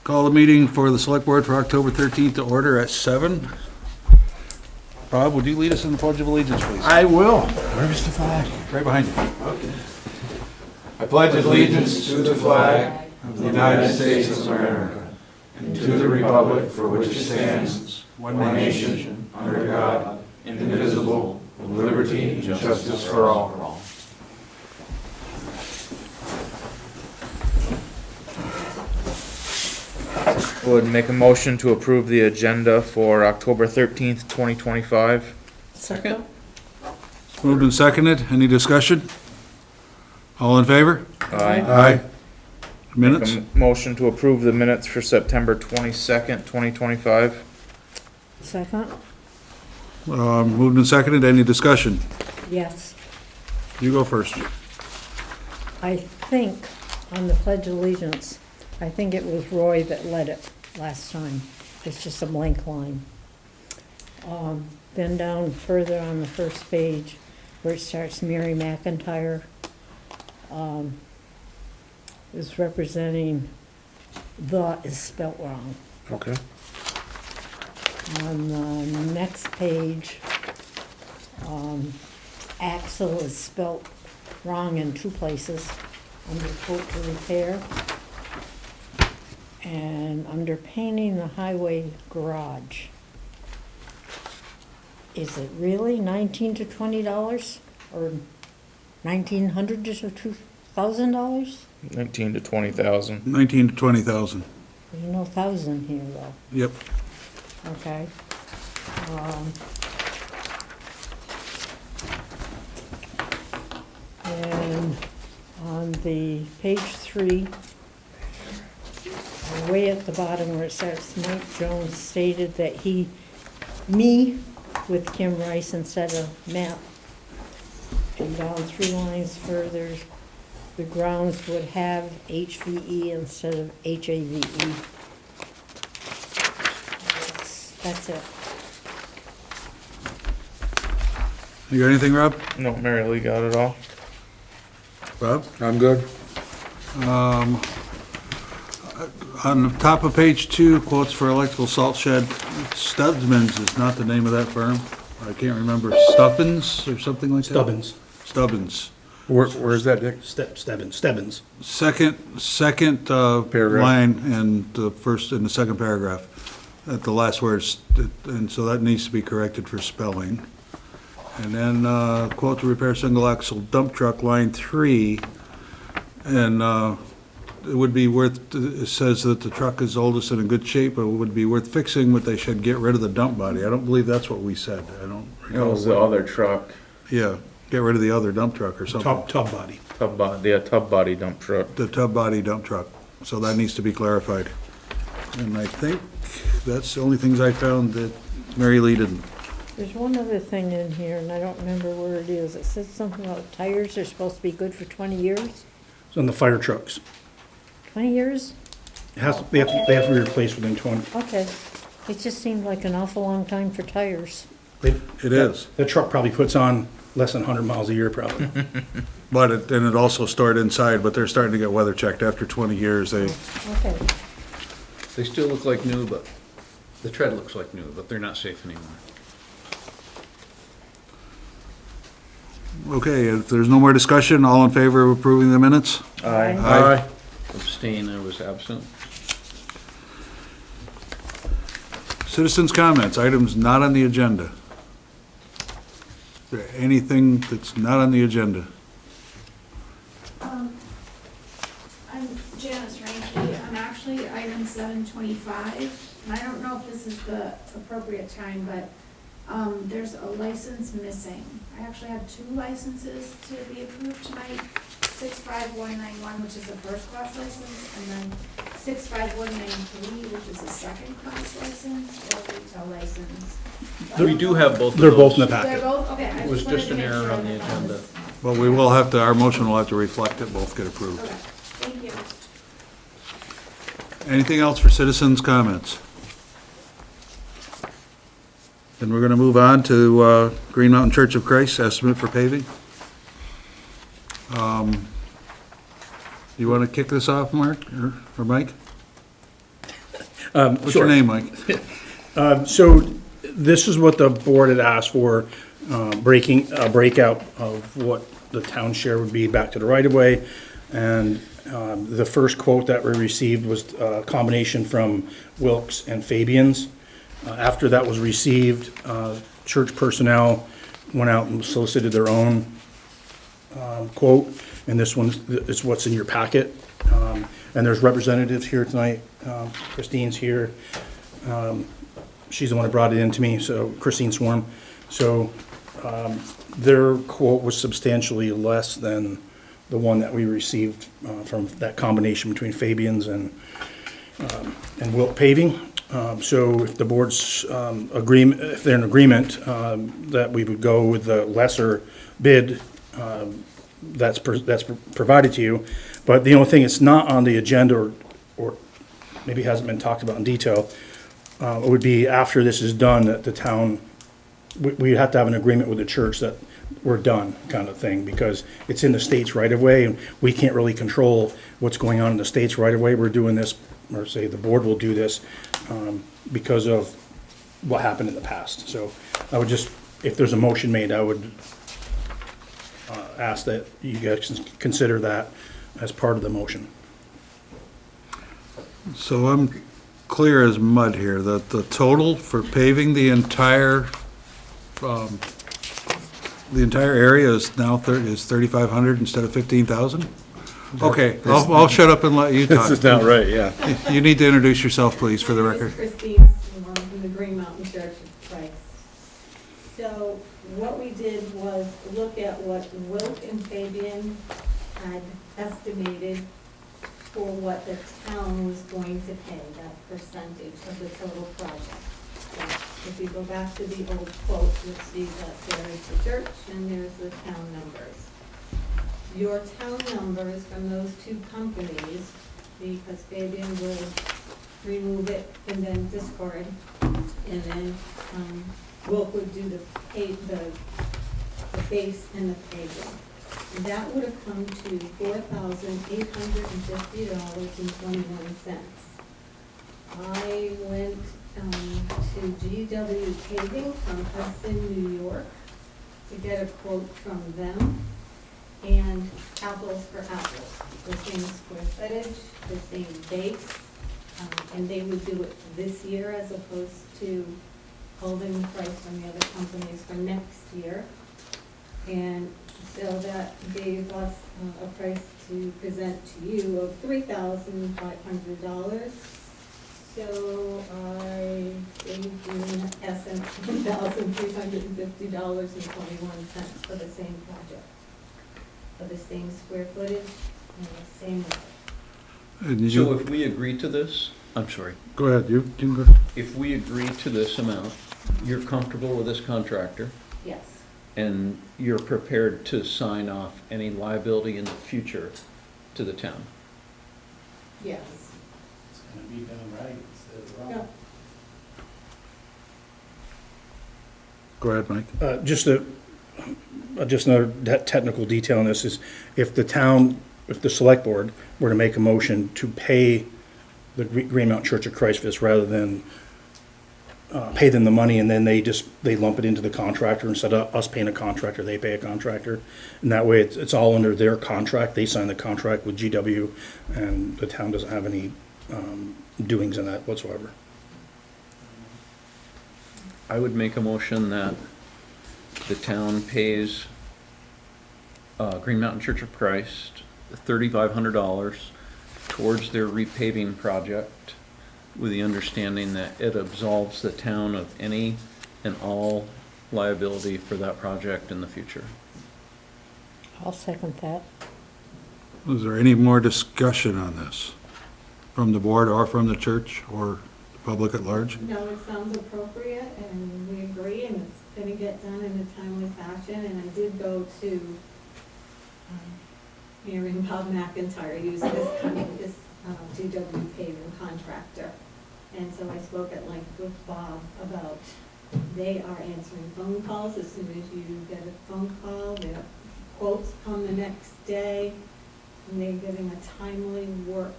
Call the meeting for the select board for October 13th to order at 7. Bob, would you lead us in the Pledge of Allegiance, please? I will. Where's the flag? Right behind you. I pledge allegiance to the flag of the United States of America and to the republic for which it stands, one nation, under God, indivisible, with liberty and justice for all. Would make a motion to approve the agenda for October 13th, 2025. Second? Moved and seconded. Any discussion? All in favor? Aye. Aye. Minutes? Make a motion to approve the minutes for September 22nd, 2025. Second? Moved and seconded. Any discussion? Yes. You go first. I think on the Pledge of Allegiance, I think it was Roy that led it last time. It's just a blank line. Then down further on the first page, where it starts Mary McIntyre, is representing the is spelt wrong. Okay. On the next page, Axle is spelt wrong in 2 places, under quote to repair, and under painting the highway garage. Is it really $19 to $20, or $1,900 to $2,000? 19 to 20,000. 19 to 20,000. There's no thousand here, though. Yep. Okay. And on the page 3, way at the bottom where it starts, Mike Jones stated that me with Kim Rice instead of Matt. And down 3 lines further, the grounds would have HVE instead of HAVE. That's it. You got anything, Rob? No, Mary Lee got it all. Bob? I'm good. On the top of page 2, quotes for electrical salt shed. Stubbsman's is not the name of that firm. I can't remember. Stubbins or something like that? Stubbins. Stubbins. Where's that, Dick? Stebbins. Second Paragraph. line and the first, in the second paragraph, at the last words, and so that needs to be corrected for spelling. And then, quote to repair single axle dump truck, line 3, and, it would be worth, it says that the truck is oldest and in good shape, but it would be worth fixing, but they should get rid of the dump body. I don't believe that's what we said. I don't It recall. was the other truck, Yeah, get rid of the other dump truck or something. Tub body. tub body dump truck. The tub body dump truck, so that needs to be clarified. And I think that's the only things I found that Mary Lee didn't. There's one other thing in here, and I don't remember where it is. It says something about tires are supposed to be good for 20 years? It's on the fire trucks. 20 years? They have to be replaced within 20. Okay. It just seemed like an awful long time for tires. It is, That truck probably puts on less than 100 miles a year probably. but it also stored inside, but they're starting to get weather checked after 20 years. They, Okay. They still look like new, but the tread looks like new, but they're not safe anymore. okay, if there's no more discussion, all in favor of approving the minutes? Aye. Aye. Abstain, I was absent. Citizens' comments, items not on the agenda. Is there anything that's not on the agenda? I'm Janice Ranky. I'm actually item 725, and I don't know if this is the appropriate time, but there's a license missing. I actually have 2 licenses to be approved tonight. 65191, which is a first class license, and then 65193, which is a second class license, or retail license. We do have both of They're both in the those. They're packet. both, okay. I It was wanted just to an make error sure on the that that agenda. was- But we will have to, our motion will have to reflect it, both get approved. Okay, thank you. Anything else for citizens' comments? Then we're gonna move on to, Green Mountain Church of Christ, estimate for paving. You wanna kick this off, Mark, or Mike? What's your name, Mike? So this is what the board had asked for, breakout of what the town share would be back to the right-of-way. And the first quote that we received was a combination from Wilkes and Fabian's. After that was received, church personnel went out and solicited their own quote, and this one is what's in your packet. And there's representatives here tonight. Christine's here. She's the one that brought it in to me, so Christine Swarm. So their quote was substantially less than the one that we received from that combination between Fabian's and Wilk Paving. So if the board's agreement, if they're in agreement that we would go with the lesser bid, that's provided to you. But the only thing it's not on the agenda, or maybe hasn't been talked about in detail, it would be after this is done that the town, we'd have to have an agreement with the church that we're done, kind of thing, because it's in the state's right of way, and we can't really control what's going on in the state's right of way. We're doing this, or say the board will do this, because of what happened in the past. So I would just, if there's a motion made, I would ask that you guys consider that as part of the motion. So I'm clear as mud here, that the total for paving the entire area is now is 3,500 instead of 15,000? Okay, I'll shut up and let you talk. This is not right, yeah. You need to introduce yourself, please, for the record. Christine Swarm from the Green Mountain Church of Christ. So what we did was look at what Wilk and Fabian had estimated for what the town was going to pay, that percentage of the total project. So if you go back to the old quote, you'll see that there is the church and there's the town numbers. Your town numbers from those two companies, because Fabian will remove it and then discard, and then Wilk would do the base and the paving. And that would have come to $4,850.21. I went to GW Paving from Hudson, New York, to get a quote from them. And apples for apples, the same square footage, the same base, and they would do it this year as opposed to holding the price from the other companies for next year. And so that gave us a price to present to you of $3,500. So I gave you in essence $1,350.21 for the same project, for the same square footage and the same way. And So you, if we agree to this, I'm sorry, go ahead, you can go. if we agree to this amount, you're comfortable with this contractor, Yes, and you're prepared to sign off any liability in the future to the town? yes. It's gonna be done right instead of No, Go ahead, Mike. Just another technical detail on this is, if the town, if the select board were to make a motion to pay the Green Mountain Church of Christ for this, rather than pay them the money and then they lump it into the contractor, instead of us paying a contractor, they pay a contractor. And that way, it's all under their contract. They sign the contract with GW, and the town doesn't have any doings in that whatsoever. I would make a motion that the town pays Green Mountain Church of Christ $3,500 towards their repaving project, with the understanding that it absolves the town of any and all liability for that project in the future. I'll second that. Is there any more discussion on this from the board or from the church or the public at large? no, it sounds appropriate, and we agree, and it's gonna get done in a timely fashion, and I did go to hearing Bob McIntyre use this GW paving contractor. And so I spoke at length with Bob about, they are answering phone calls as soon as you get a phone call. Their quotes come the next day, and they're getting a timely work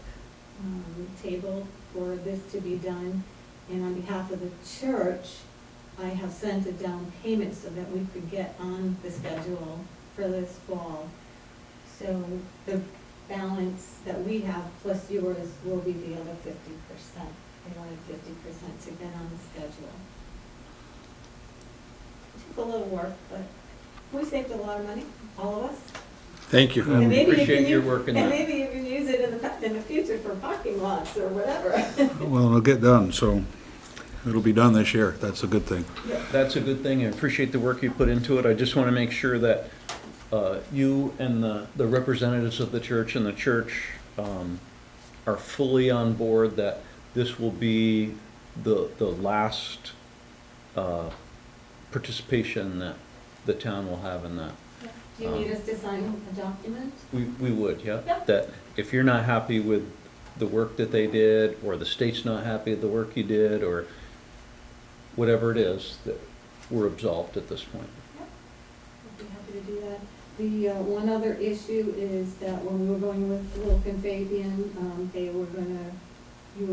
table for this to be done. And on behalf of the church, I have sent a down payment so that we could get on the schedule for this fall. So the balance that we have plus yours will be the other 50%. They wanted 50% to get on the schedule. It took a little work, but we saved a lot of money, all of us. Thank you. And maybe you Appreciate can your use- work in And that. maybe you can use it in the future for parking lots or whatever. Well, it'll get done, so it'll be done this year. That's a good thing. That's a good thing. I appreciate the work you put into it. I just want to make sure that you and the representatives of the church and the church are fully on board that this will be the last participation that the town will have in that. Do you need us to sign a document? We would, yeah. Yep. That if you're not happy with the work that they did, or the state's not happy with the work you did, or whatever it is, that we're absolved at this point. I'd be happy to do that. The one other issue is that when we were going with Wilk and Fabian, you were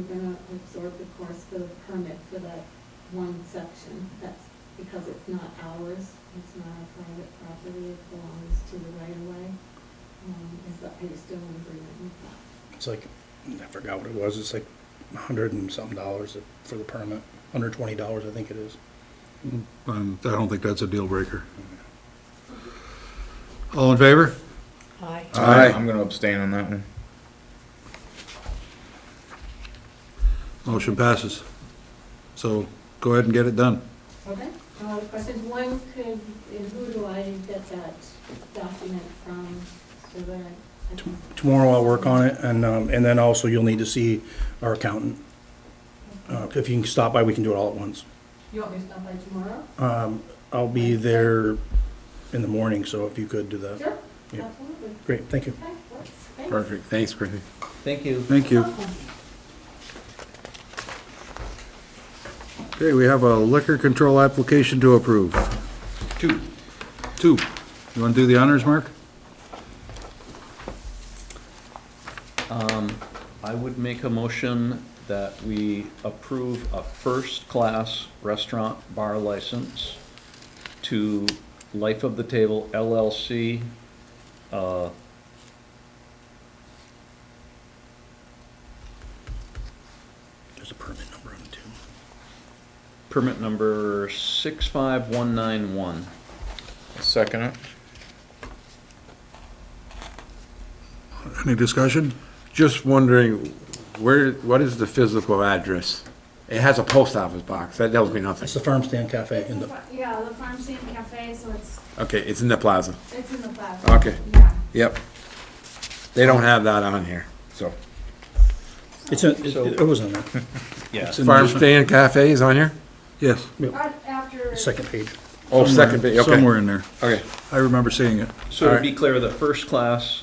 gonna absorb the cost of the permit for that one section. That's because it's not ours, it's not a private property, it belongs to the right of way. Are you still in agreement with that? It's like, I forgot what it was, it's like $100 and something for the permit, $120, I think it is. I don't think that's a deal breaker. All in favor? Aye. Aye. I'm gonna abstain on that one. Motion passes. So go ahead and get it done. Okay, questions, when could, and who do I get that document from, so that I can? Tomorrow I'll work on it, and then also you'll need to see our accountant. If you can stop by, we can do it all at once. You want me to stop by tomorrow? I'll be there in the morning, so if you could do that. Sure, Yeah. absolutely. Great, thank you. Okay, works. Thanks. Perfect. Thanks, Chrissy. Thank you. Thank you. Welcome. Okay, we have a liquor control application to approve. Two. Two. You want to do the honors, Mark? I would make a motion that we approve a first-class restaurant bar license to Life of the Table LLC. There's a permit number on it too. Permit number 65191. Second it. Any discussion? Just wondering, what is the physical address? It has a post office box. That tells me nothing. It's the Farmstand Cafe It's in the the, yeah, the Farmstand Café, so Okay, it's in the plaza. it's in the plaza. Okay. Yeah. Yep. They don't have that on here, so. it was in there. Yeah. It's in Farm the Stand Cafe is on here? Yes, After. second page. Oh, second page, okay. somewhere in there. Okay. I remember seeing it. So to be clear, the first-class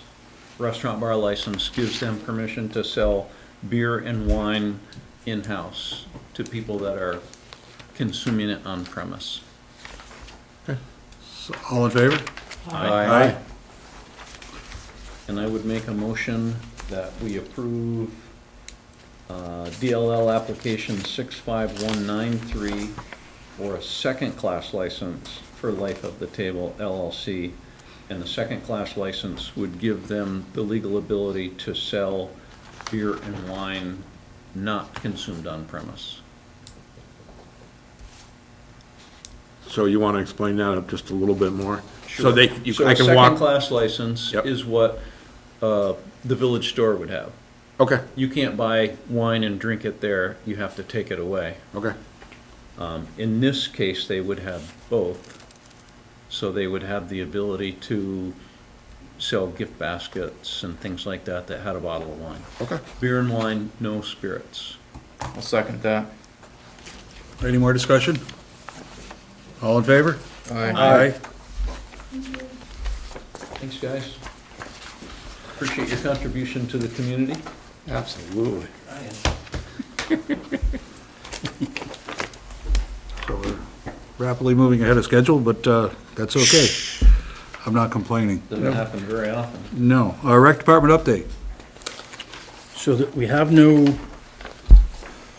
restaurant bar license gives them permission to sell beer and wine in-house to people that are consuming it on premise. So, all in favor? Aye. And I would make a motion that we approve DLL application 65193 for a second-class license for Life of the Table LLC. And the second-class license would give them the legal ability to sell beer and wine not consumed on premise. So you want to explain that up just a little bit more? Sure. So I a can walk, second-class license Yep. is what the village store would have. okay, You can't buy wine and drink it there, you have to take it away. okay. In this case, they would have both, so they would have the ability to sell gift baskets and things like that that had a bottle of wine. Okay. Beer and wine, no spirits. I'll second that. Any more discussion? All in favor? Aye. Thanks, guys. Appreciate your contribution to the community. Absolutely. So we're rapidly moving ahead of schedule, but that's okay. I'm not complaining. Doesn't happen very often. No. Rec Department update. So that we have no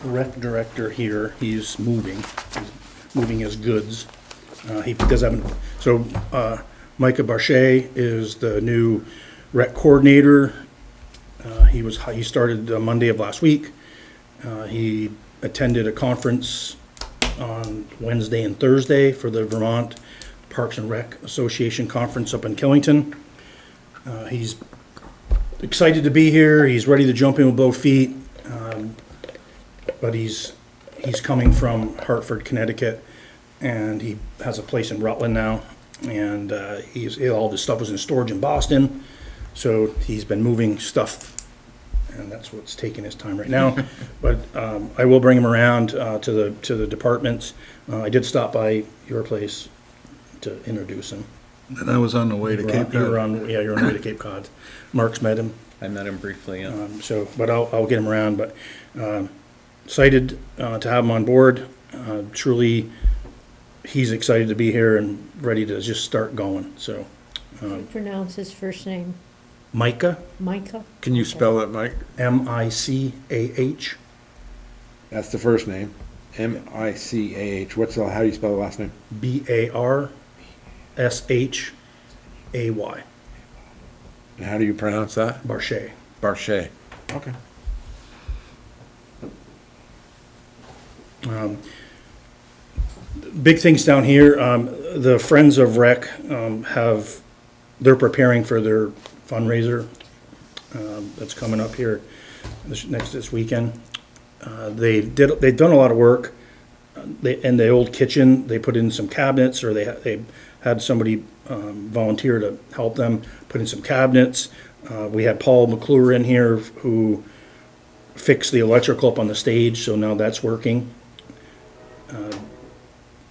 rec director here, he's moving his goods. He does have, so, Micah Barchet is the new rec coordinator. He started Monday of last week. He attended a conference on Wednesday and Thursday for the Vermont Parks and Rec Association Conference up in Killington. He's excited to be here, he's ready to jump in with both feet, but he's coming from Hartford, Connecticut, and he has a place in Rutland now, and all this stuff was in storage in Boston, so he's been moving stuff, and that's what's taking his time right now. But I will bring him around to the departments. I did stop by your place to introduce him. And I was on the way to Cape You were Cod. you're on the way to Cape Cod. Mark's met him. I met him briefly, yeah. But I'll get him around, but excited to have him on board. Truly, he's excited to be here and ready to just start going, so. How do you pronounce his first name? Micah, Micah? Can you spell it, Mike? Micah. That's the first name. Micah. How do you spell the last name? Barshay. And how do you pronounce that? Barchet. Barchet. Okay. Big things down here, the Friends of Rec they're preparing for their fundraiser that's coming up here this weekend. They've done a lot of work. In the old kitchen, they put in some cabinets, or they had somebody volunteer to help them put in some cabinets. We had Paul McClure in here who fixed the electrical up on the stage, so now that's working.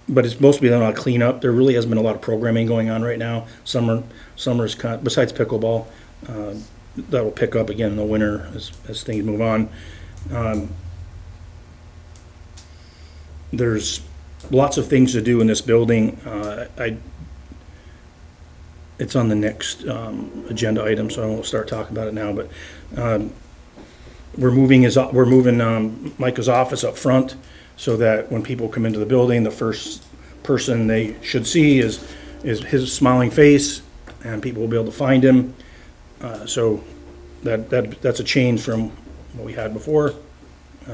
But it's mostly been a lot of cleanup. There really hasn't been a lot of programming going on right now. Summer's kind of, besides pickleball, that'll pick up again in the winter as things move on. There's lots of things to do in this building. It's on the next agenda item, so I won't start talking about it now. But we're moving Micah's office up front, so that when people come into the building, the first person they should see is his smiling face, and people will be able to find him. So that's a change from what we had before.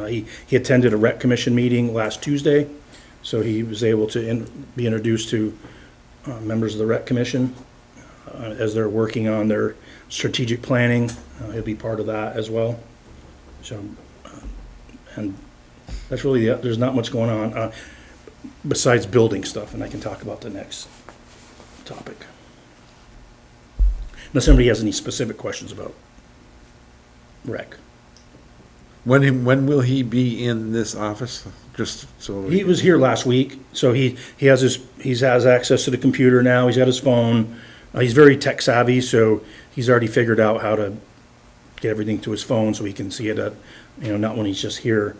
He attended a rec commission meeting last Tuesday, so he was able to be introduced to members of the rec commission as they're working on their strategic planning. He'll be part of that as well. So, and that's really there's not much going on besides building stuff, and I can talk about the next topic. Unless somebody has any specific questions about rec. When will he be in this office? Just so He was here last week, so he has access to the computer now. He's got his phone. He's very tech savvy, so he's already figured out how to get everything to his phone so he can see it not when he's just here.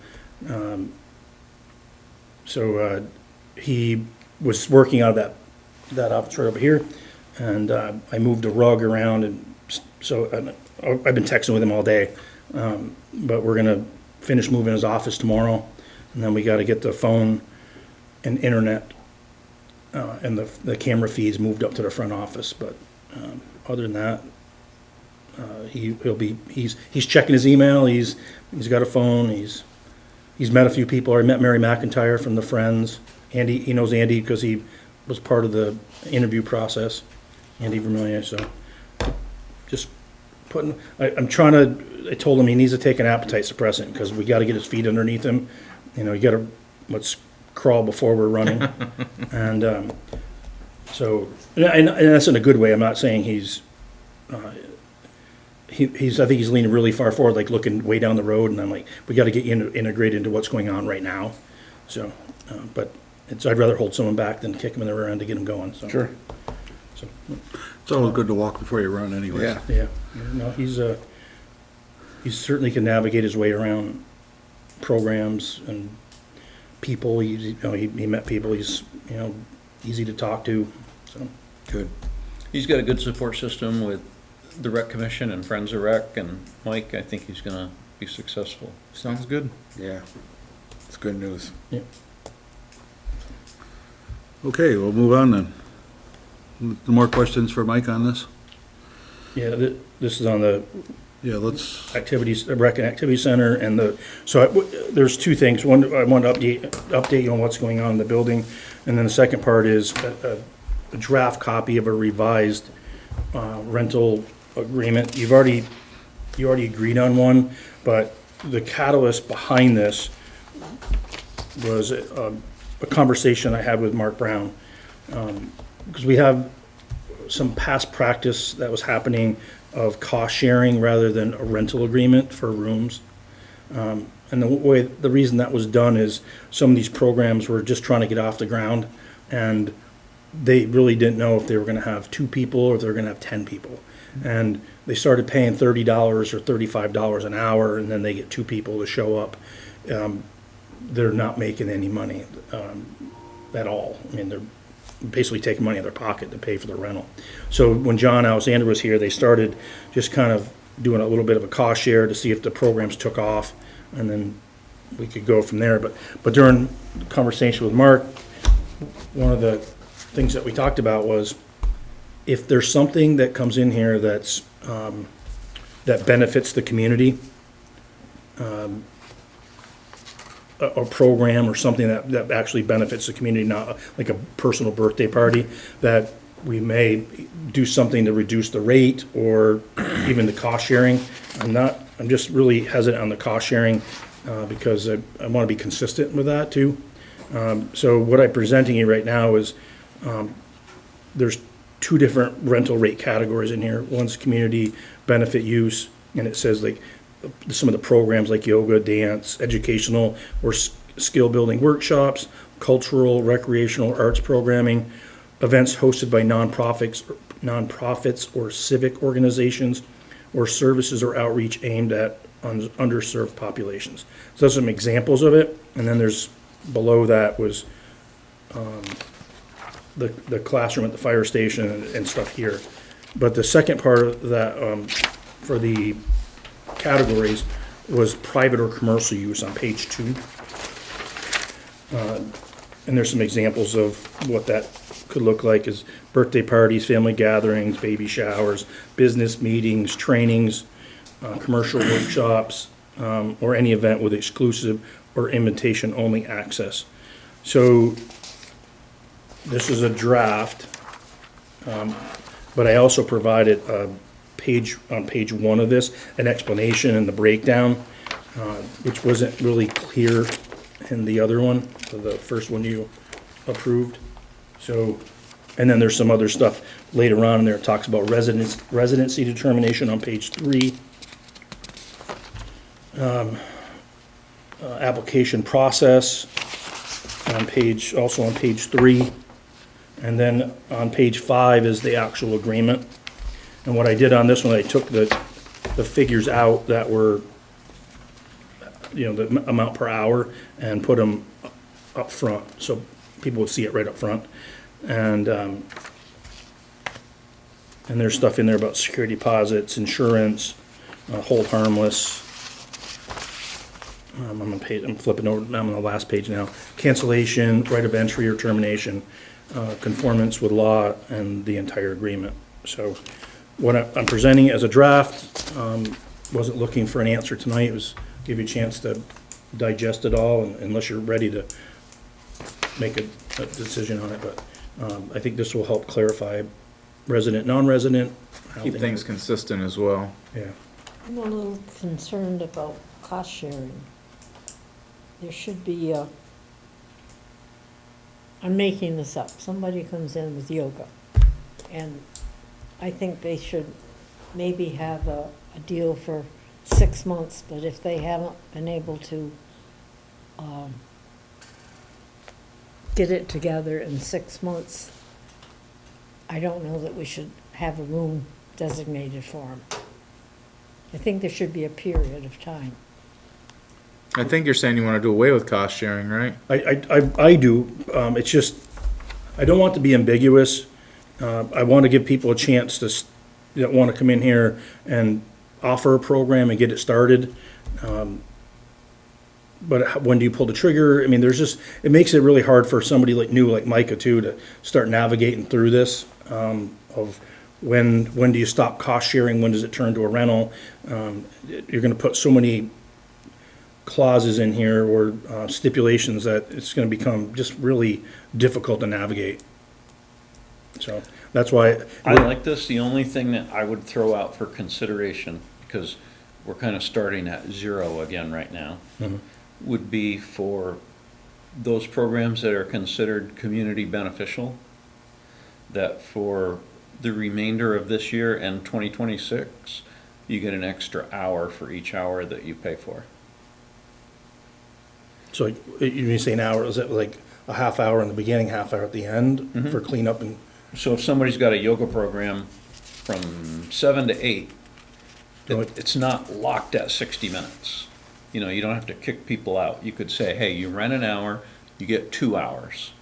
So he was working out of that office right over here, and I moved a rug around, and so I've been texting with him all day. But we're gonna finish moving his office tomorrow, and then we got to get the phone and internet and the camera feeds moved up to the front office. But other than that, he's checking his email. He's got a phone. He's met a few people. I met Mary McIntyre from the Friends. Andy, he knows Andy because he was part of the interview process. Andy Vermillion. So just I told him he needs to take an appetite suppressant because we got to get his feet underneath him. You got to let's crawl before we're running. And so, and that's in a good way. I'm not saying he's I think he's leaning really far forward, like looking way down the road. And I'm like, we got to get you integrated into what's going on right now. So, but I'd rather hold someone back than kick him in the rear end to get him going. So. Sure. So, It's always good to walk before you run anyway. Yeah. yeah, no, he certainly can navigate his way around programs and people. He met people. He's easy to talk to. So Good. He's got a good support system with the rec commission and Friends of Rec, and Mike, I think he's gonna be successful. Sounds good. Yeah, it's good news. Okay, we'll move on then. More questions for Mike on this? Yeah, this is on the Yeah, let's, activities, the rec and activity center and there's two things. One, I want to update you on what's going on in the building. And then the second part is a draft copy of a revised rental agreement. You already agreed on one, but the catalyst behind this was a conversation I had with Mark Brown. Because we have some past practice that was happening of cost sharing rather than a rental agreement for rooms. And the reason that was done is some of these programs were just trying to get off the ground, and they really didn't know if they were gonna have 2 people or if they were gonna have 10 people. And they started paying $30 or $35 an hour, and then they get 2 people to show up. They're not making any money at all. I mean, they're basically taking money out of their pocket to pay for the rental. So when John Alexander was here, they started just kind of doing a little bit of a cost share to see if the programs took off, and then we could go from there. But during the conversation with Mark, one of the things that we talked about was if there's something that comes in here that's that benefits the community, a program or something that actually benefits the community, not like a personal birthday party, that we may do something to reduce the rate or even the cost sharing. I'm just really hesitant on the cost sharing because I want to be consistent with that too. So what I'm presenting you right now is there's 2 different rental rate categories in here. One's community benefit use, and it says like some of the programs like yoga, dance, educational or skill building workshops, cultural, recreational, arts programming, events hosted by nonprofits or civic organizations, or services or outreach aimed at underserved populations. So those are some examples of it. And then there's below that was the classroom at the fire station and stuff here. But the second part of that for the categories was private or commercial use on page 2. And there's some examples of what that could look like is birthday parties, family gatherings, baby showers, business meetings, trainings, commercial workshops, or any event with exclusive or invitation-only access. So this is a draft, but I also provided on page 1 of this, an explanation and the breakdown, which wasn't really clear in the other one, the first one you approved. So, and then there's some other stuff later on in there. It talks about residency determination on page 3. Application process also on page 3. And then on page 5 is the actual agreement. And what I did on this one, I took the figures out that were, the amount per hour, and put them up front, so people would see it right up front. And there's stuff in there about security deposits, insurance, hold harmless. I'm flipping over, I'm on the last page now. Cancellation, right of entry or termination, conformance with law, and the entire agreement. So what I'm presenting as a draft, wasn't looking for an answer tonight. It was give you a chance to digest it all, unless you're ready to make a decision on it. But I think this will help clarify resident, non-resident. Keep things consistent as well. Yeah. I'm a little concerned about cost sharing. There should be I'm making this up, somebody comes in with yoga, and I think they should maybe have a deal for 6 months, but if they haven't been able to get it together in 6 months, I don't know that we should have a room designated for them. I think there should be a period of time. I think you're saying you want to do away with cost sharing, right? I do. It's just, I don't want to be ambiguous. I want to give people a chance that want to come in here and offer a program and get it started. But when do you pull the trigger? I mean, it makes it really hard for somebody new like Micah too, to start navigating through this, of when do you stop cost sharing, when does it turn to a rental? You're gonna put so many clauses in here or stipulations that it's gonna become just really difficult to navigate. So, that's why. I like this. The only thing that I would throw out for consideration, because we're kind of starting at zero again right now, would be for those programs that are considered community beneficial, that for the remainder of this year and 2026, you get an extra hour for each hour that you pay for. So you say an hour, is it like a half hour in the beginning, half hour at the end for cleanup and? So if somebody's got a yoga program from 7 to 8, it's not locked at 60 minutes. You know, you don't have to kick people out. You could say, hey, you rent an hour, you get 2 hours.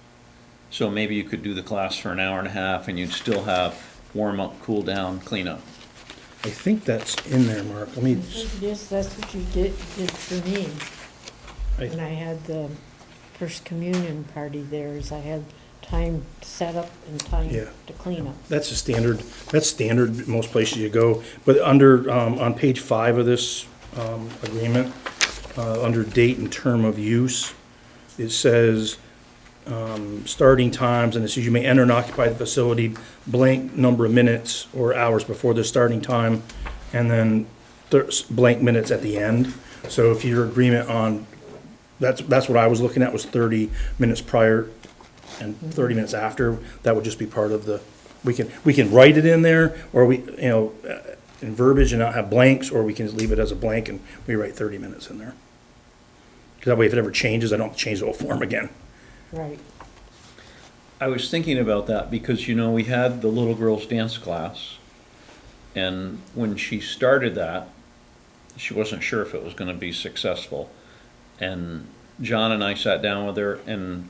So maybe you could do the class for an hour and a half and you'd still have warm up, cool down, clean up. I think that's in there, Mark. Let me, Yes, that's what you did for me. When I had the first communion party there, is I had time to set up and time Yeah. to clean up. that's standard most places you go. But under, on page 5 of this agreement, under date and term of use, it says, starting times, and it says you may enter and occupy the facility blank number of minutes or hours before the starting time, and then blank minutes at the end. So if your agreement on, that's what I was looking at, was 30 minutes prior and 30 minutes after, that would just be part of the, we can write it in there, or in verbiage and not have blanks, or we can just leave it as a blank and we write 30 minutes in there. 'Cause that way if it ever changes, I don't have to change the whole form again. Right. I was thinking about that because, we had the little girls dance class, and when she started that, she wasn't sure if it was gonna be successful. And John and I sat down with her, and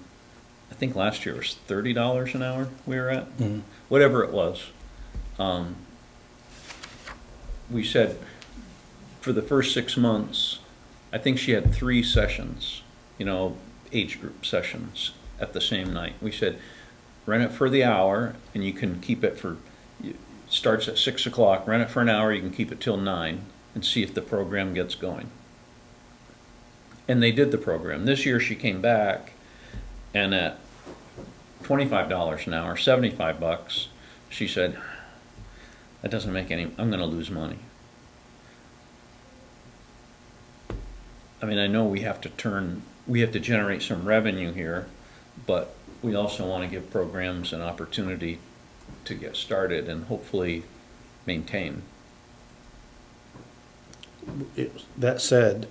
I think last year was $30 an hour we were at, whatever it was. We said, for the first 6 months, I think she had 3 sessions, age group sessions at the same night. We said, rent it for the hour, and you can keep it starts at 6 o'clock, rent it for an hour, you can keep it till 9, and see if the program gets going. And they did the program. This year she came back, and at $25 an hour, $75, she said, that doesn't make I'm gonna lose money. I mean, I know we have to generate some revenue here, but we also want to give programs an opportunity to get started and hopefully maintain. That said,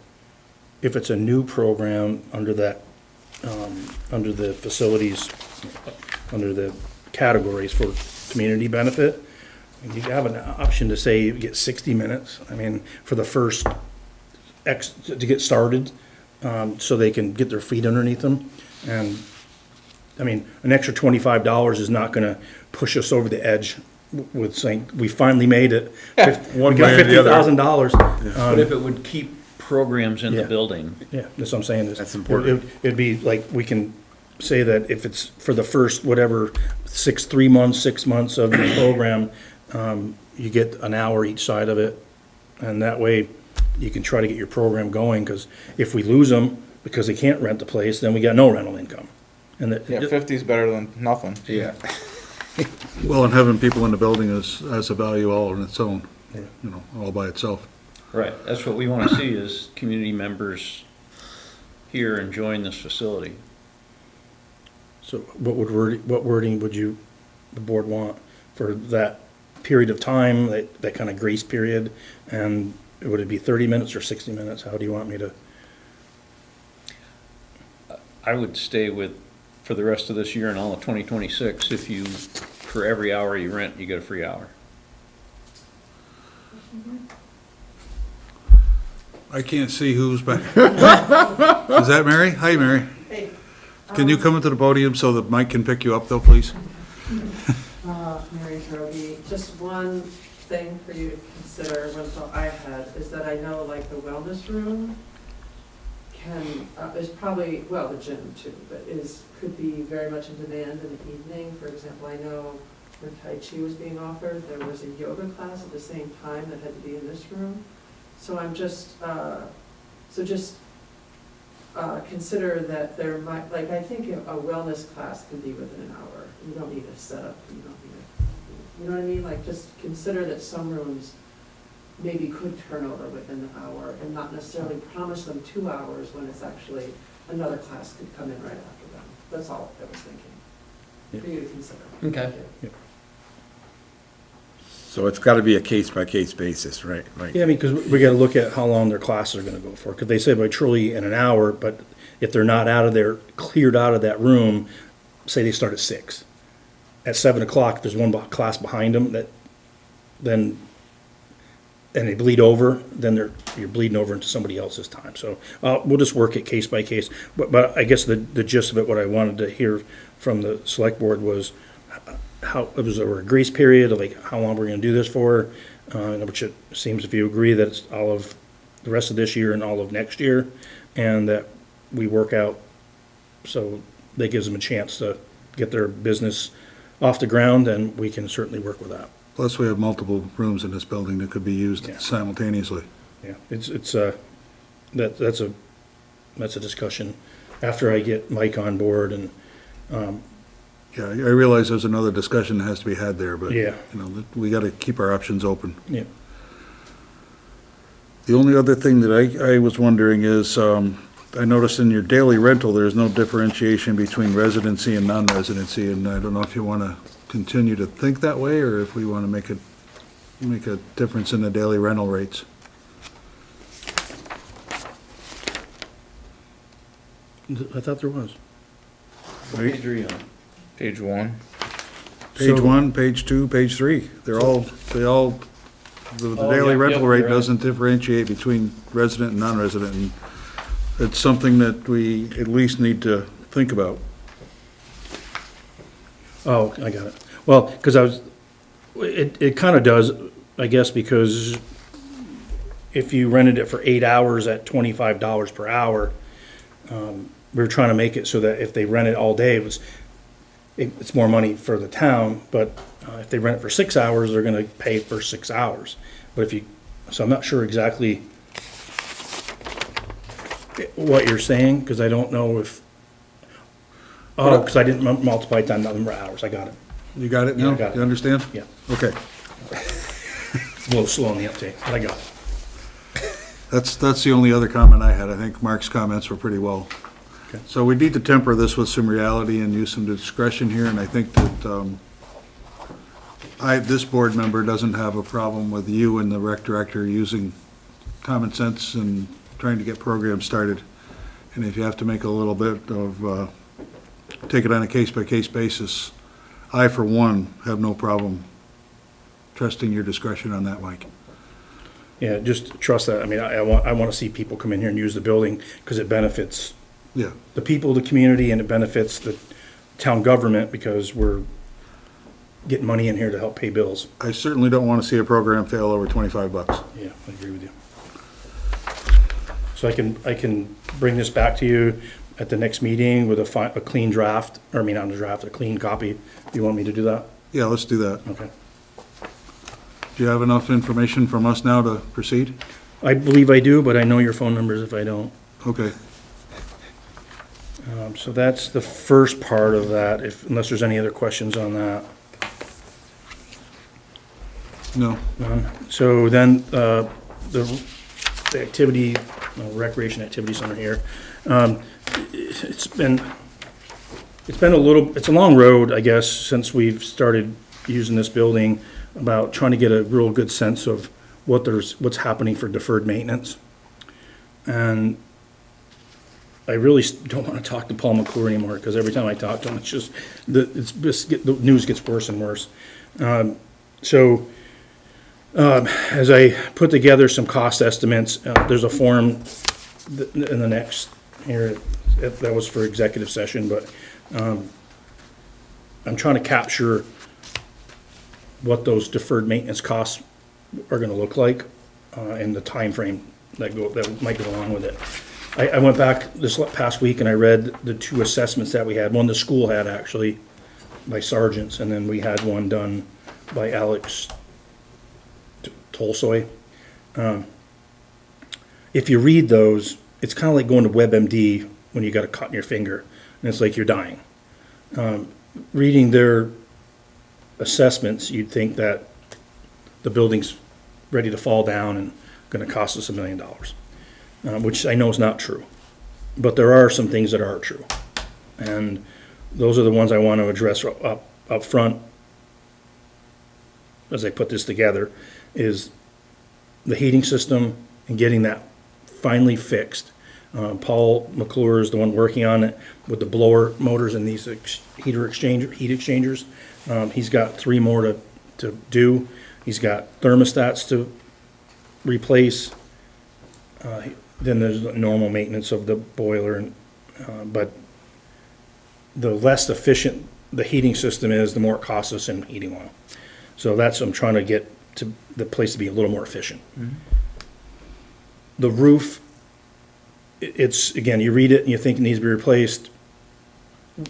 if it's a new program under that, under the facilities, under the categories for community benefit, you have an option to say you get 60 minutes, for the first to get started, so they can get their feet underneath them. And, an extra $25 is not gonna push us over the edge with saying, we finally made it. We got $50,000. But if it would keep programs in the Yeah. building, Yeah, that's what I'm saying. That's important. It'd be like, we can say that if it's for the first, whatever, 3 months, 6 months of the program, you get an hour each side of it. And that way, you can try to get your program going, because if we lose them because they can't rent the place, then we got no rental income. And Yeah, 50 is better than nothing. Yeah. Well, and having people in the building has a value all on its own, all by itself. right, that's what we want to see, is community members here enjoying this facility. So what wording would the board want for that period of time, that kind of grace period? And would it be 30 minutes or 60 minutes? How do you want me to? I would stay with, for the rest of this year and all of 2026, for every hour you rent, you get a free hour. I can't see who's back. Is that Mary? Hi, Mary. Hey, Can you come into the podium so that Mike can pick you up though, please? Mary Roby, just one thing for you to consider. consider, one thought I had, is that I know like the wellness room can, is probably, well, the gym too, but could be very much in demand in the evening. For example, I know when Tai Chi was being offered, there was a yoga class at the same time that had to be in this room. So I'm just, consider that there might, like, I think a wellness class can be within an hour. You don't need a setup, you don't need a, you know what I mean? Like, just consider that some rooms maybe could turn over within an hour and not necessarily promise them 2 hours when it's actually, another class could come in right after them. That's all I was thinking, for you to consider. Okay. Thank you. So it's gotta be a case-by-case basis, right? Like, Yeah, I mean, because we got to look at how long their classes are going to go for. Because they say by truly in an hour, but if they're not out of there, cleared out of that room, say they start at 6. At 7 o'clock, if there's one class behind them and they bleed over, then you're bleeding over into somebody else's time. So we'll just work it case by case. But I guess the gist of it, what I wanted to hear from the select board was how, was there a grace period of like how long we're gonna do this for? Which it seems, if you agree that it's all of the rest of this year and all of next year, and that we work out, so that gives them a chance to get their business off the ground, and we can certainly work with that. Plus, we have multiple rooms in this building that could be used Yeah. simultaneously. Yeah, that's a discussion after I get Mike on board and, Yeah, I realize there's another discussion that has to be had there, but, Yeah. you know, we gotta keep our options open. yeah. The only other thing that I was wondering is, I noticed in your daily rental, there's no differentiation between residency and non-residency, and I don't know if you wanna continue to think that way, or if we wanna make a difference in the daily rental rates. I thought there was. What page are you on? Page 1. Page So- 1, page 2, page 3, the Oh, daily yep, rental yep, rate you're right. doesn't differentiate between resident and non-resident, and it's something that we at least need to think about. Oh, I got it. Well, because it kind of does, I guess, because if you rented it for 8 hours at $25 per hour, we were trying to make it so that if they rent it all day, it's more money for the town, but if they rent it for 6 hours, they're gonna pay for 6 hours. But so I'm not sure exactly what you're saying, because I don't know if, because I didn't multiply it times the number of hours, I got it. You got it Yeah, now? I got it. You understand? Yeah. Okay, A little slow on the uptake, but I got it. that's the only other comment I had. I think Mark's comments were pretty well. Okay. So we need to temper this with some reality and use some discretion here, and I think that, this board member doesn't have a problem with you and the rec director using common sense and trying to get programs started. And if you have to make a little bit of, take it on a case-by-case basis, I, for one, have no problem trusting your discretion on that, Mike. Yeah, just trust that. I mean, I want to see people come in here and use the building because it benefits Yeah, the people, the community, and it benefits the town government because we're getting money in here to help pay bills. I certainly don't want to see a program fail over $25. Yeah, I agree with you. So I can bring this back to you at the next meeting with a clean draft, or I mean, not a draft, a clean copy. You want me to do that? Yeah, let's do that. Okay. Do you have enough information from us now to proceed? I believe I do, but I know your phone numbers if I don't. Okay. So that's the first part of that, unless there's any other questions on that. No, None. So then, the activity, recreation activity center here, it's been it's a long road, I guess, since we've started using this building, about trying to get a real good sense of what's happening for deferred maintenance. And I really don't want to talk to Paul McClure anymore, because every time I talk to him, it's just, the news gets worse and worse. As I put together some cost estimates, there's a form in the next, here, that was for executive session, but I'm trying to capture what those deferred maintenance costs are gonna look like, and the time frame that might go along with it. I went back this past week and I read the 2 assessments that we had, one the school had actually, by sergeants, and then we had one done by Alex Tolsoy. If you read those, it's kind of like going to WebMD when you got a cut in your finger, and it's like you're dying. Reading their assessments, you'd think that the building's ready to fall down and gonna cost us $1 million, which I know is not true. But there are some things that are true. And those are the ones I want to address up front as I put this together, is the heating system and getting that finally fixed. Paul McClure is the one working on it with the blower motors and these heat exchangers. He's got 3 more to do. He's got thermostats to replace. Then there's the normal maintenance of the boiler, but the less efficient the heating system is, the more it costs us in heating oil. So I'm trying to get to the place to be a little more efficient. The roof, it's, again, you read it and you think it needs to be replaced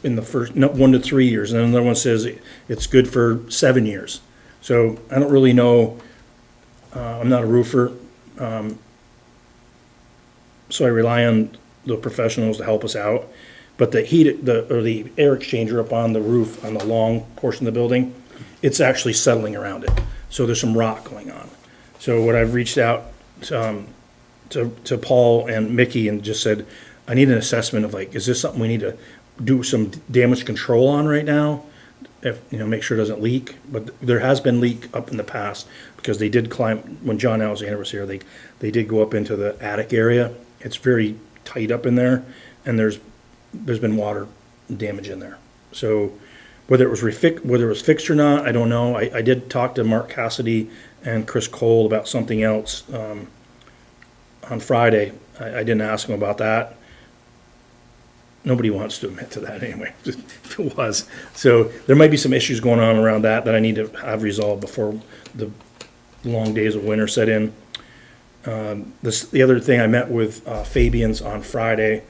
in the first 1 to 3 years, and then another one says it's good for 7 years. So I don't really know, I'm not a roofer, so I rely on the professionals to help us out. But the the air exchanger up on the roof, on the long portion of the building, it's actually settling around it. So there's some rot going on. So what I've reached out to Paul and Mickey and just said, I need an assessment of, like, is this something we need to do some damage control on right now? If, make sure it doesn't leak. But there has been leak up in the past, because they did climb, when John Alexander was here, they did go up into the attic area. It's very tight up in there, and there's been water damage in there. So whether it was fixed or not, I don't know. I did talk to Mark Cassidy and Chris Cole about something else on Friday. I didn't ask them about that. Nobody wants to admit to that anyway, if it was. So there might be some issues going on around that I need to have resolved before the long days of winter set in. The other thing, I met with Fabian's on Friday,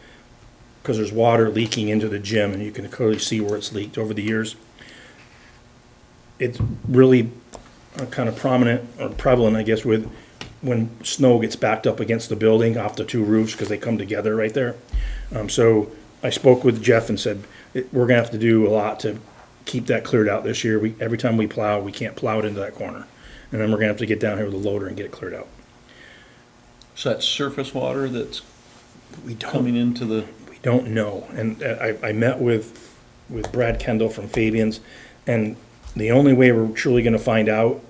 because there's water leaking into the gym, and you can clearly see where it's leaked over the years. It's really kind of prominent, or prevalent, I guess, with when snow gets backed up against the building off the 2 roofs, because they come together right there. So I spoke with Jeff and said, we're gonna have to do a lot to keep that cleared out this year. Every time we plow, we can't plow it into that corner. And then we're gonna have to get down here with a loader and get it cleared out. So that's surface water that's coming into the... We don't know. And I met with Brad Kendall from Fabian's, and the only way we're truly gonna find out,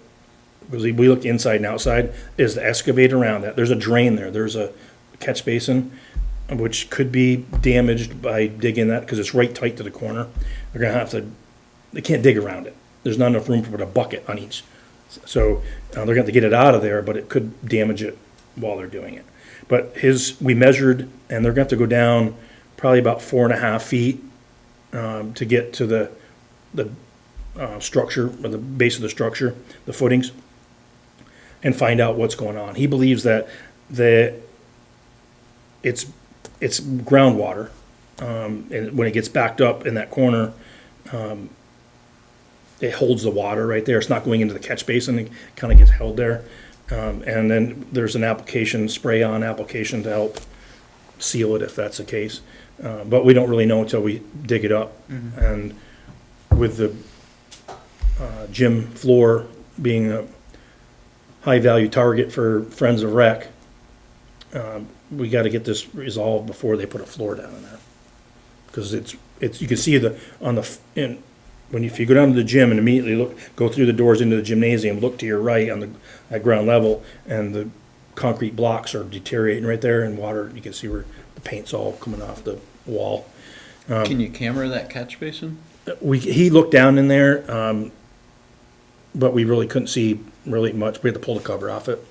because we looked inside and outside, is to excavate around that. There's a drain there. There's a catch basin, which could be damaged by digging that, because it's right tight to the corner. They're gonna have to, they can't dig around it. There's not enough room to put a bucket on each. So they're gonna have to get it out of there, but it could damage it while they're doing it. But we measured, and they're gonna have to go down probably about 4.5 feet to get to the structure, or the base of the structure, the footings, and find out what's going on. He believes that it's groundwater, and when it gets backed up in that corner, it holds the water right there. It's not going into the catch basin. It kind of gets held there. And then there's an spray-on application to help seal it if that's the case. But we don't really know until we dig it up. Mm-hmm. And with the gym floor being a high-value target for Friends of Rec, we got to get this resolved before they put a floor down in there. Because you can see if you go down to the gym and immediately go through the doors into the gymnasium, look to your right at ground level, and the concrete blocks are deteriorating right there, and water, you can see where the paint's all coming off the wall. Can you camera that catch basin? He looked down in there, but we really couldn't see really much. We had to pull the cover off it.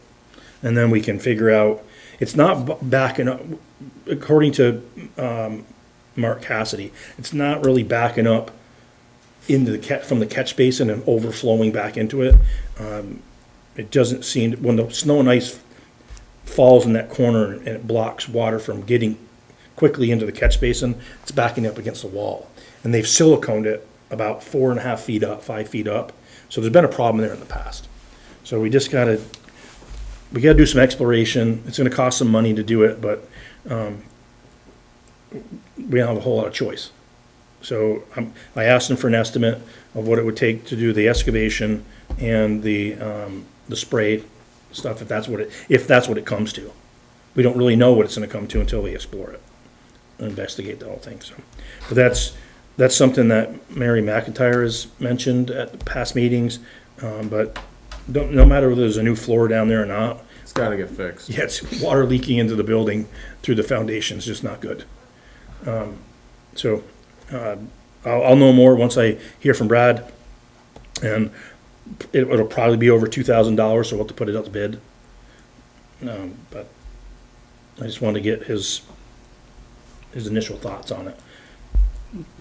And then we can figure out, it's not backing up, according to Mark Cassidy, it's not really backing up into from the catch basin and overflowing back into it. it doesn't seem, when the snow and ice falls in that corner and it blocks water from getting quickly into the catch basin, it's backing up against the wall. And they've siliconed it about 4.5 feet up, 5 feet up. So there's been a problem there in the past. So we gotta do some exploration. It's gonna cost some money to do it, but, we don't have a whole lot of choice. So I asked them for an estimate of what it would take to do the excavation and the spray stuff, if that's what it comes to. We don't really know what it's gonna come to until we explore it, and investigate the whole thing, so. But that's something that Mary McIntyre has mentioned at past meetings, but no matter whether there's a new floor down there or not, It's gotta get fixed. yeah, it's water leaking into the building through the foundation is just not good. So, I'll know more once I hear from Brad, and it'll probably be over $2,000, so we'll have to put it out to bid. But I just wanted to get his initial thoughts on it.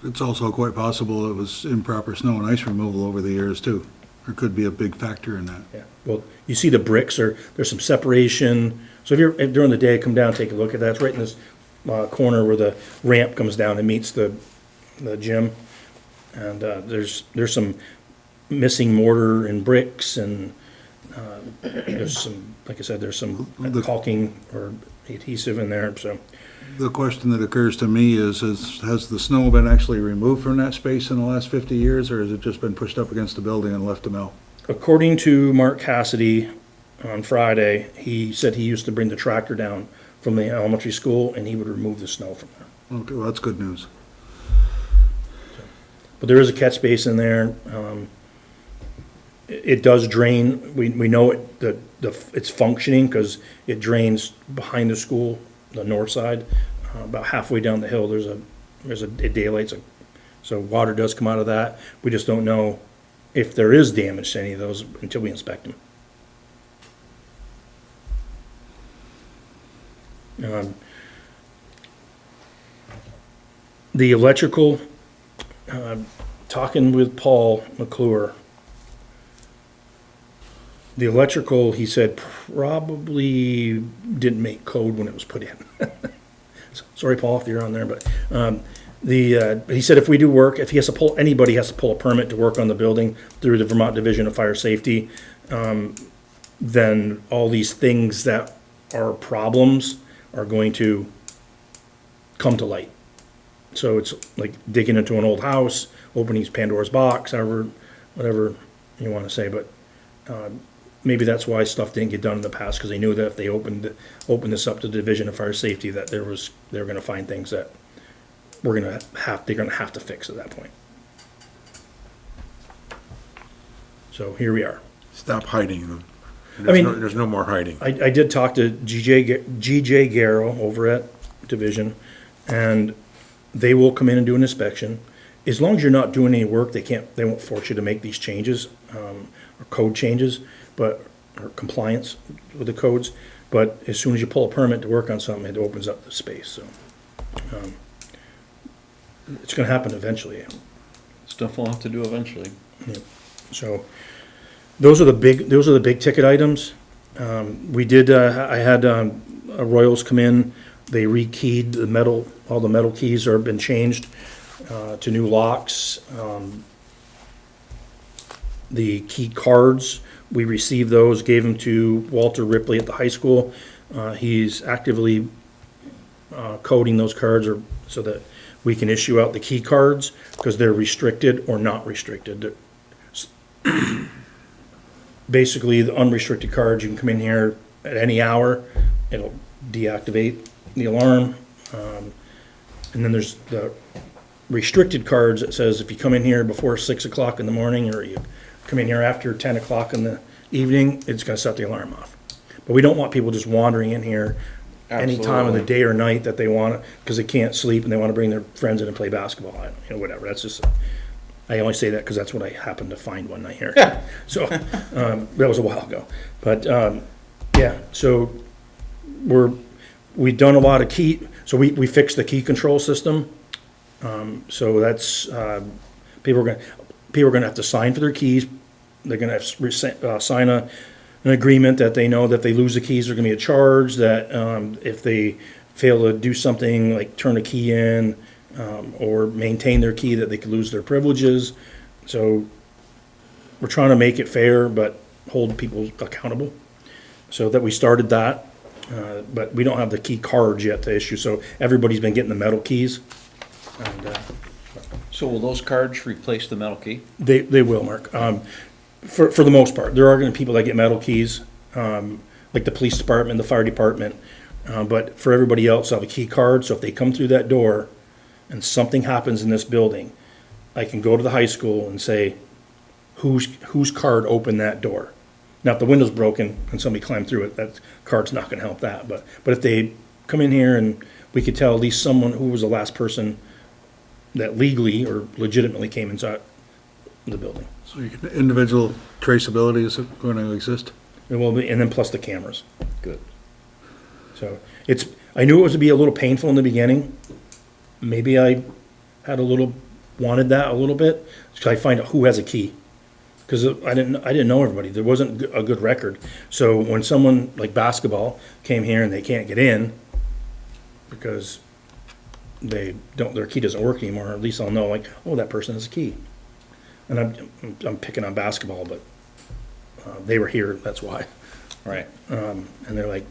It's also quite possible it was improper snow and ice removal over the years too. There could be a big factor in that. Yeah, well, you see the bricks, there's some separation, so if during the day, come down, take a look at that, it's right in this corner where the ramp comes down and meets the gym. And there's some missing mortar and bricks, and there's some, like I said, there's some caulking or adhesive in there, so. The question that occurs to me is has the snow been actually removed from that space in the last 50 years, or has it just been pushed up against the building and left to melt? According to Mark Cassidy on Friday, he said he used to bring the tractor down from the elementary school and he would remove the snow from there. Okay, well, that's good news. But there is a catch basin there. It does drain. We know it's functioning because it drains behind the school, the north side. About halfway down the hill, it daylights. So water does come out of that. We just don't know if there is damage to any of those until we inspect them. The electrical, talking with Paul McClure, the electrical, he said, probably didn't make code when it was put in. Sorry, Paul, if you're on there, but he said if we do work, if he has to pull, anybody has to pull a permit to work on the building through the Vermont Division of Fire Safety, then all these things that are problems are going to come to light. So it's like digging into an old house, opening Pandora's box, whatever you want to say, but maybe that's why stuff didn't get done in the past, because they knew that if they opened this up to the Division of Fire Safety, that they were going to find things that they're going to have to fix at that point. So here we are. Stop hiding. I mean, There's no more hiding. I did talk to GJ Garrow over at Division, and they will come in and do an inspection. As long as you're not doing any work, they won't force you to make these changes, or code changes, or compliance with the codes. But as soon as you pull a permit to work on something, it opens up the space, so. It's gonna happen eventually. Stuff we'll have to do eventually. So, those are the big ticket items. We did, I had, Royals come in, they rekeyed all the metal keys have been changed, to new locks. The key cards, we received those, gave them to Walter Ripley at the high school. He's actively, coding those cards so that we can issue out the key cards, because they're restricted or not restricted. Basically, the unrestricted cards, you can come in here at any hour, it'll deactivate the alarm. And then there's the restricted cards that says if you come in here before 6 o'clock in the morning, or you come in here after 10 o'clock in the evening, it's gonna set the alarm off. But we don't want people just wandering in here any time of the day or night that they want, because they can't sleep and they want to bring their friends in and play basketball, whatever. That's just, I only say that because that's what I happened to find one night here. So, that was a while ago. But, yeah, so we've done a lot of so we fixed the key control system. So that's, people are gonna have to sign for their keys. They're gonna have to sign a an agreement that they know that if they lose the keys, they're gonna be a charge, that, if they fail to do something like turn a key in, or maintain their key, that they could lose their privileges. So we're trying to make it fair, but hold people accountable. So that we started that, but we don't have the key cards yet to issue, so everybody's been getting the metal keys. And, So will those cards replace the metal key? they will, Mark. For the most part, there are gonna be people that get metal keys, like the police department, the fire department. But for everybody else, I have a key card, so if they come through that door and something happens in this building, I can go to the high school and say, whose card opened that door? Now, if the window's broken and somebody climbed through it, that card's not gonna help that, but if they come in here and we could tell at least someone who was the last person that legally or legitimately came inside the building. So individual traceability is going to exist? It will be, and then plus the cameras. Good. So I knew it was to be a little painful in the beginning. Maybe I wanted that a little bit, so I find out who has a key. Because I didn't know everybody. There wasn't a good record. So when someone like basketball came here and they can't get in because their key doesn't work anymore, at least I'll know, like, oh, that person has a key. And I'm picking on basketball, but they were here, that's why. Right. And they're like,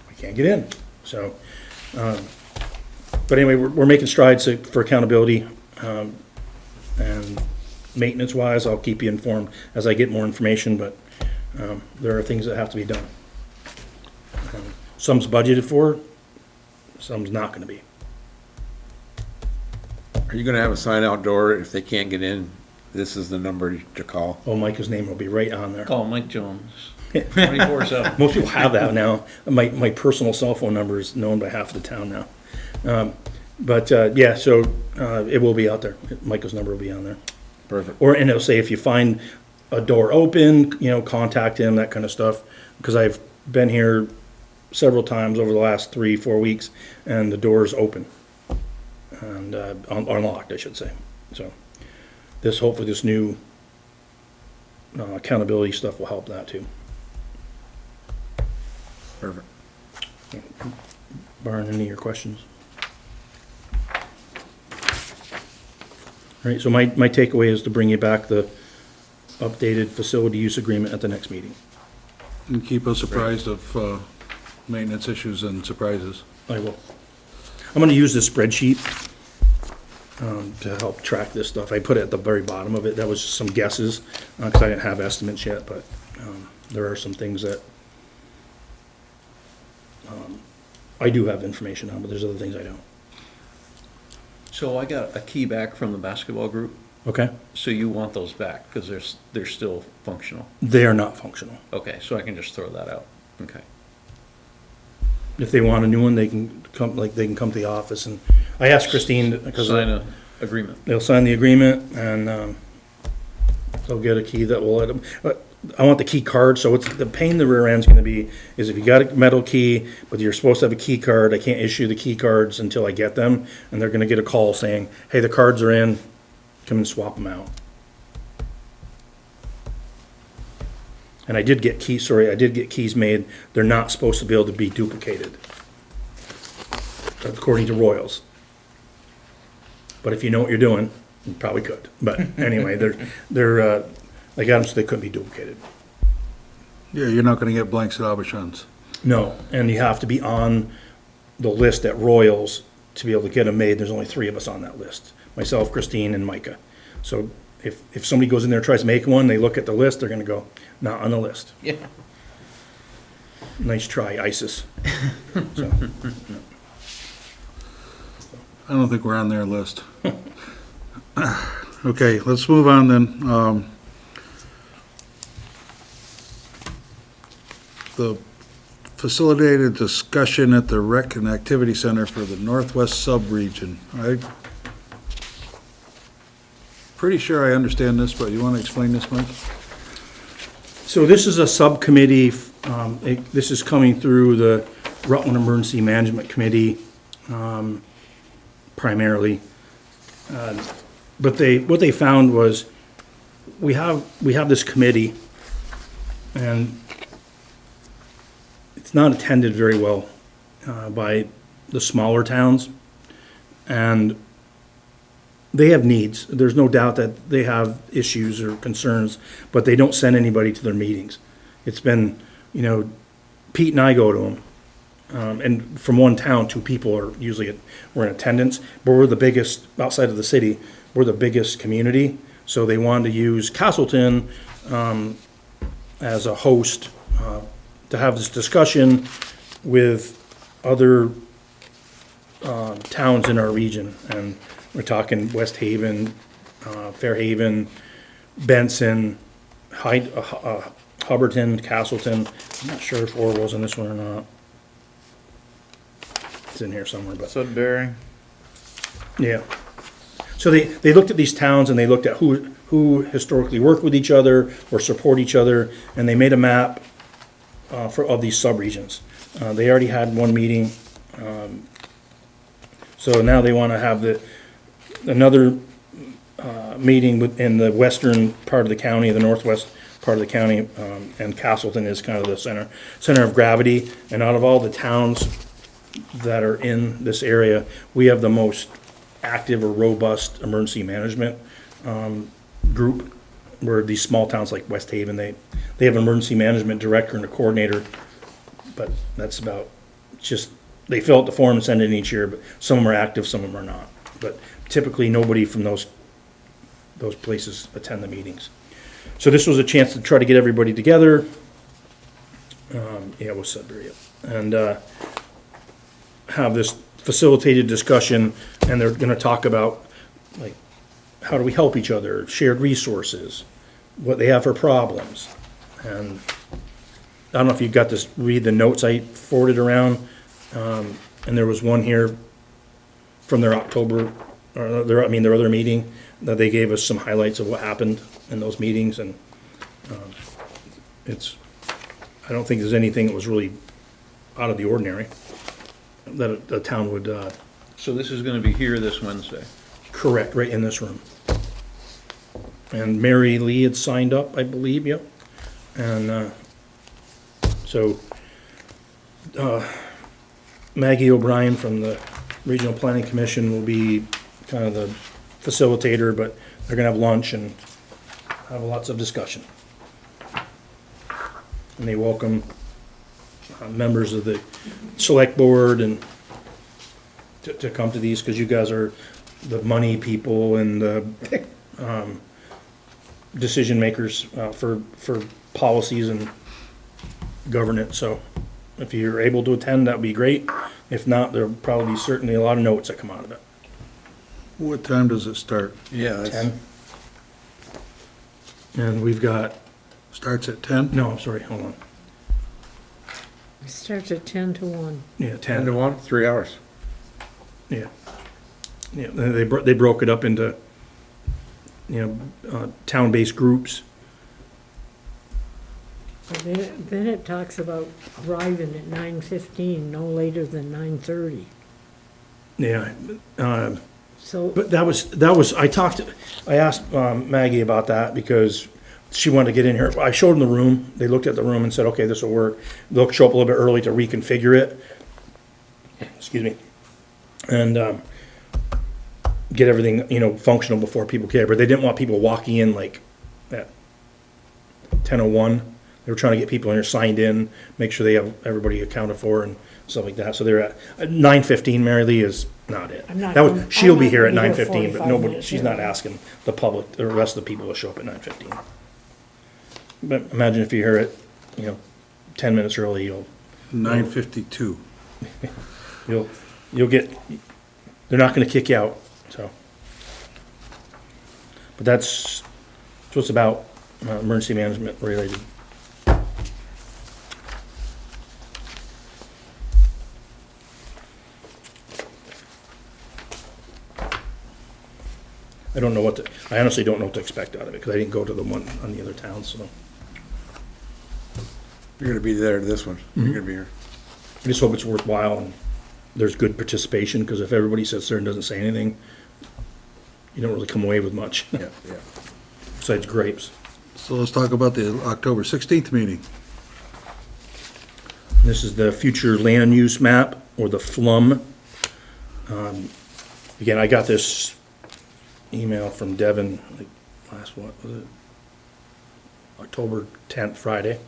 we can't get in. So, but anyway, we're making strides for accountability, and maintenance-wise, I'll keep you informed as I get more information, but there are things that have to be done. Some's budgeted for, some's not gonna be. Are you gonna have a sign outdoor if they can't get in? This is the number to call. Oh, Micah's name will be right on there. Call Mike Jones, 24/7. Most people have that now. My personal cell phone number is known by half of the town now. Yeah, so it will be out there. Michael's number will be on there. Perfect. And it'll say if you find a door open, contact him, that kind of stuff. Because I've been here several times over the last 3-4 weeks, and the door's open. And unlocked, I should say. So hopefully this new accountability stuff will help that too. Perfect. Barring any of your questions. All right, so my takeaway is to bring you back the updated facility use agreement at the next meeting. And keep us apprised of maintenance issues and surprises. I will. I'm gonna use this spreadsheet to help track this stuff. I put it at the very bottom of it. That was just some guesses, because I didn't have estimates yet, but there are some things that I do have information on, but there's other things I don't. So I got a key back from the basketball group, Okay? so you want those back, because they're still functional. They are not functional. Okay, so I can just throw that out. Okay. If they want a new one, they can come to the office, and I asked Christine, because Sign a agreement. they'll sign the agreement, and they'll get a key that will let them, but I want the key card, so it's, the pain in the rear end's gonna be, is if you got a metal key, but you're supposed to have a key card, I can't issue the key cards until I get them, and they're gonna get a call saying, hey, the cards are in, come and swap them out. And I did get keys made, they're not supposed to be able to be duplicated, according to Royals. But if you know what you're doing, you probably could, but anyway, they're I got them so they couldn't be duplicated. Yeah, you're not gonna get blanks at Aubuchon's. No, and you have to be on the list at Royals to be able to get them made. There's only 3 of us on that list, myself, Christine, and Micah. So if somebody goes in there and tries to make one, they look at the list, they're gonna go, not on the list. Yeah. Nice try, ISIS. So, I don't think we're on their list. Okay, let's move on then. The facilitated discussion at the Rec and Activity Center for the Northwest Subregion. I'm pretty sure I understand this, but you want to explain this, Mike? So this is a subcommittee, this is coming through the Rutland Emergency Management Committee, primarily. But what they found was, we have this committee, And it's not attended very well by the smaller towns. And they have needs. There's no doubt that they have issues or concerns, but they don't send anybody to their meetings. It's been, you know, Pete and I go to them. And from one town, two people are usually, we're in attendance, but we're the biggest, outside of the city, we're the biggest community. So they wanted to use Castleton as a host to have this discussion with other towns in our region. And we're talking West Haven, Fairhaven, Benson, Hubbardton, Castleton. I'm not sure if Orwell's in this one or not. It's in here somewhere, but. Sudbury. Yeah. So they looked at these towns and they looked at who historically worked with each other or support each other, and they made a map of these subregions. They already had one meeting, so now they want to have another meeting in the western part of the county, the northwest part of the county, and Castleton is kind of the center of gravity. And out of all the towns that are in this area, we have the most active or robust emergency management group, where these small towns like West Haven, they have an emergency management director and a coordinator, but that's about just, they fill out the form and send it in each year, but some of them are active, some of them are not. But typically, nobody from those places attend the meetings. So this was a chance to try to get everybody together. It was Sudbury, and have this facilitated discussion, and they're gonna talk about, like, how do we help each other, shared resources, what they have for problems. And I don't know if you got to read the notes I forwarded around, and there was one here from their October, or their other meeting, that they gave us some highlights of what happened in those meetings, and I don't think there's anything that was really out of the ordinary that a town would, So this is gonna be here this Wednesday. correct, right in this room. And Mary Lee had signed up, I believe, yep. And, so, Maggie O'Brien from the Regional Planning Commission will be kind of the facilitator, but they're gonna have lunch and have lots of discussion. And they welcome members of the select board and to come to these, because you guys are the money people and the decision makers for policies and governance. So if you're able to attend, that'd be great. If not, there'll probably be certainly a lot of notes that come out of it. What time does it start? Yeah, 10. And we've got, Starts at 10? no, I'm sorry, hold on. It starts at 10 to 1. Yeah, 10 to 10, 1, 3 hours. yeah. Yeah, they broke it up into, town-based groups. Then it talks about arriving at 9:15, no later than 9:30. Yeah, So, but that was, I asked Maggie about that because she wanted to get in here. I showed them the room. They looked at the room and said, okay, this will work. They'll show up a little bit early to reconfigure it. Excuse me. And get everything, functional before people care. But they didn't want people walking in like at 10:01. They were trying to get people in here signed in, make sure they have everybody accounted for and stuff like that. So they're at 9:15. Mary Lee is not it. She'll be here at 9:15, but nobody, she's not asking the public, the rest of the people to show up at 9:15. But imagine if you hear it, 10 minutes early, 9:52. you'll get, they're not gonna kick you out, so. But that's what it's about, emergency management related. I honestly don't know what to expect out of it, because I didn't go to the one on the other towns, so. You're gonna be there to this one. You're gonna be here. I just hope it's worthwhile and there's good participation, because if everybody sits there and doesn't say anything, you don't really come away with much, Yeah, yeah. besides grapes. So let's talk about the October 16th meeting. This is the future land use map, or the FLUM. Again, I got this email from Devin, like, what was it? October 10th, Friday.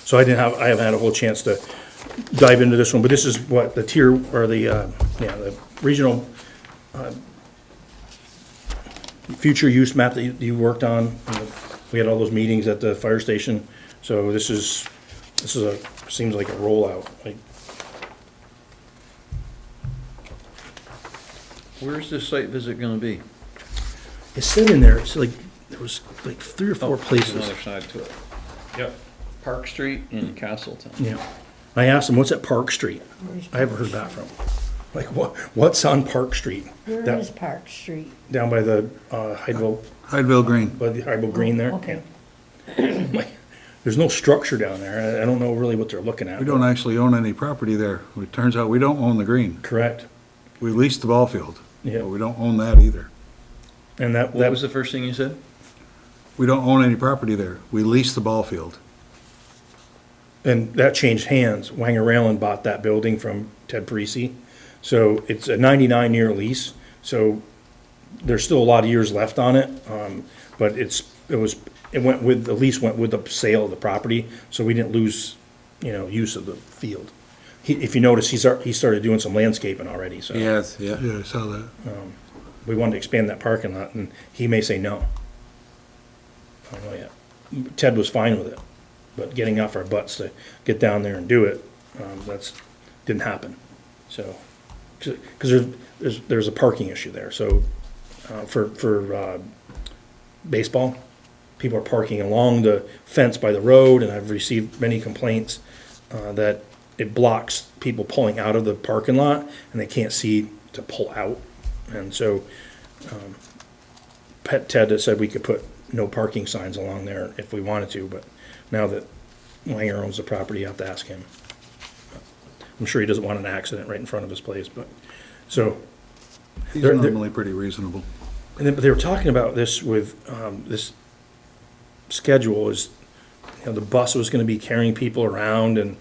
So I haven't had a whole chance to dive into this one, but this is what the tier, or the regional, future use map that you worked on. We had all those meetings at the fire station, so this is seems like a rollout, like, Where's this site visit gonna be? it said in there, it's like, there was like 3 or 4 There's places. another side to it. Yep. Park Street in Castleton. Yeah. I asked him, what's at Park Street? I haven't heard back from him. Like, what's on Park Street? Where That- is Park Street? Down by the, Hydeville, Hydeville Green. by the Hydeville Green there. Okay. Like, there's no structure down there. I don't know really what they're looking at. We don't actually own any property there. It turns out we don't own the green. Correct. We lease the ball field. Yeah. But we don't own that either. And that What was was, the first thing you said? We don't own any property there. We lease the ball field. and that changed hands. Wanger Railing bought that building from Ted Parisi. So it's a 99-year lease, so there's still a lot of years left on it. But the lease went with the sale of the property, so we didn't lose, use of the field. If you notice, he started doing some landscaping already, so. Yes, yeah. Yeah, I saw that. We wanted to expand that parking lot, and he may say no. I don't know yet. Ted was fine with it, but getting off our butts to get down there and do it, didn't happen. So, because there's a parking issue there, so, for baseball, people are parking along the fence by the road, and I've received many complaints, that it blocks people pulling out of the parking lot, and they can't see to pull out. And so, Ted has said we could put no parking signs along there if we wanted to, but now that Wanger owns the property, I have to ask him. I'm sure he doesn't want an accident right in front of his place, but, so. He's They're- normally pretty reasonable. And then, but they were talking about this with, this schedule is, the bus was gonna be carrying people around, and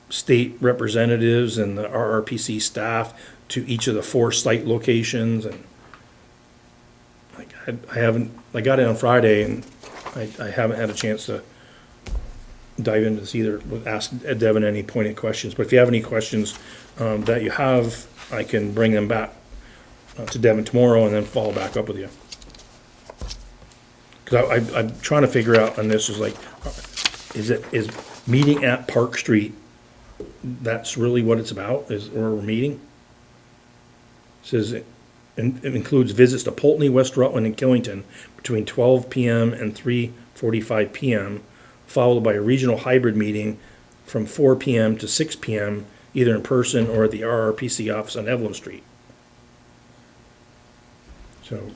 state representatives and the RRPC staff to each of the 4 site locations, and like, I got it on Friday, and I haven't had a chance to dive into this either, ask Devin any pointed questions, but if you have any questions, that you have, I can bring them back to Devin tomorrow and then follow back up with you. Cause I'm trying to figure out, and this is like, is meeting at Park Street, that's really what it's about, is, or we're meeting? Says it includes visits to Poultney, West Rutland, and Killington between 12 PM and 3:45 PM, followed by a regional hybrid meeting from 4 PM to 6 PM, either in person or at the RRPC office on Evelyn Street. So,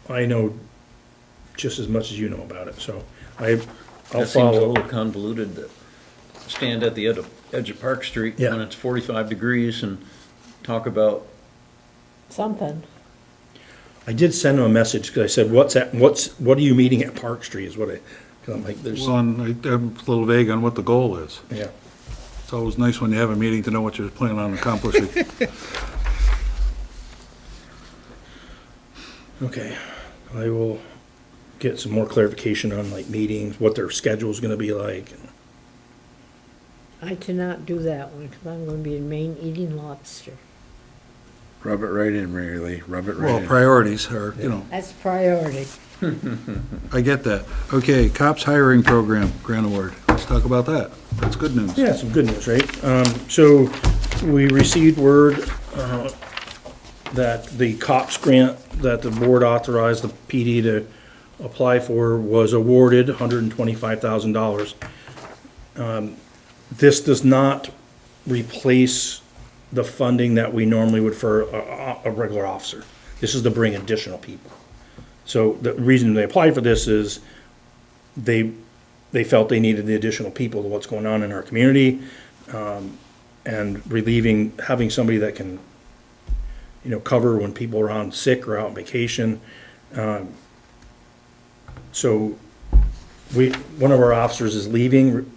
I know just as much as you know about it, so I'll That seems a follow. little convoluted to stand at the edge of Park Street Yeah. when it's 45 degrees and talk about, Something. I did send him a message, because I said, what are you meeting at Park Street, is what cause I'm like, there's, Well, and I'm a little vague on what the goal is. yeah. It's always nice when you have a meeting to know what you're planning on accomplishing. Okay, I will get some more clarification on like meetings, what their schedule's gonna be like. I cannot do that one, because I'm gonna be in Maine eating lobster. Rub it right in, Mary Lee, rub it Well, right in. priorities are, That's priority. I get that. Okay, cops hiring program, grant award. Let's talk about that. That's good news. Yeah, some good news, right? So we received word, that the COPS grant that the board authorized the PD to apply for was awarded $125,000. This does not replace the funding that we normally would for a regular officer. This is to bring additional people. So the reason they applied for this is they felt they needed the additional people to what's going on in our community, and having somebody that can, cover when people are on sick or out on vacation. So one of our officers is leaving,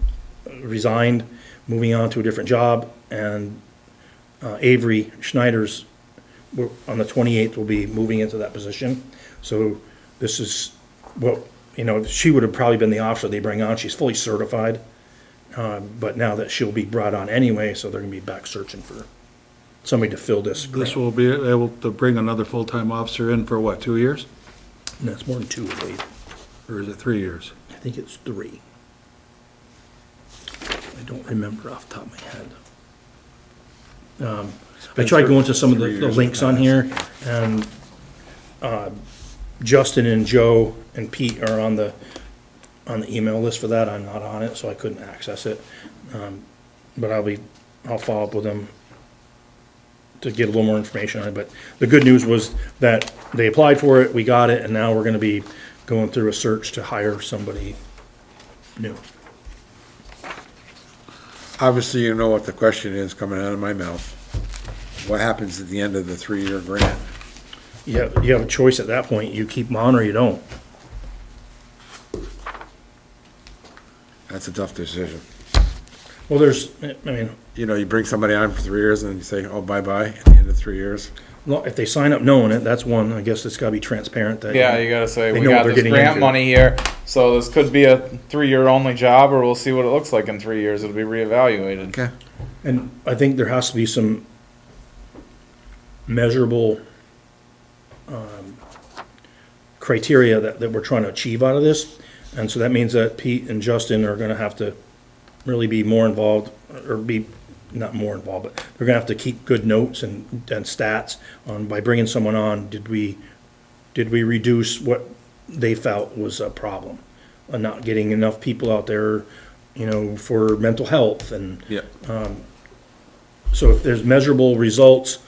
resigned, moving on to a different job, and Avery Schneider's, on the 28th, will be moving into that position. So this is what, she would have probably been the officer they bring on. She's fully certified. But now that she'll be brought on anyway, so they're gonna be back searching for somebody to fill this This grant. will be able to bring another full-time officer in for what, 2 years? No, it's more than 2, I believe. Or is it 3 years? I think it's 3. I don't remember off the top of my head. I tried going to some of the links on here, and Justin and Joe and Pete are on the email list for that. I'm not on it, so I couldn't access it. But I'll follow up with them to get a little more information on it. But the good news was that they applied for it, we got it, and now we're gonna be going through a search to hire somebody new. Obviously, you know what the question is coming out of my mouth. What happens at the end of the 3-year grant? You have a choice at that point. You keep them on or you don't. That's a tough decision. Well, You bring somebody on for 3 years and you say, oh, bye-bye at the end of 3 years. if they sign up knowing it, that's one, I guess it's gotta be transparent that. Yeah, you gotta say, They we know what got they're this getting grant into. money here, so this could be a 3-year only job, or we'll see what it looks like in 3 years, it'll be reevaluated. Okay. And I think there has to be some measurable, criteria that we're trying to achieve out of this. And so that means that Pete and Justin are gonna have to really be more involved, or be, not more involved, but they're gonna have to keep good notes and stats on, by bringing someone on, did we reduce what they felt was a problem? Not getting enough people out there, for mental health and. Yeah. So if there's measurable results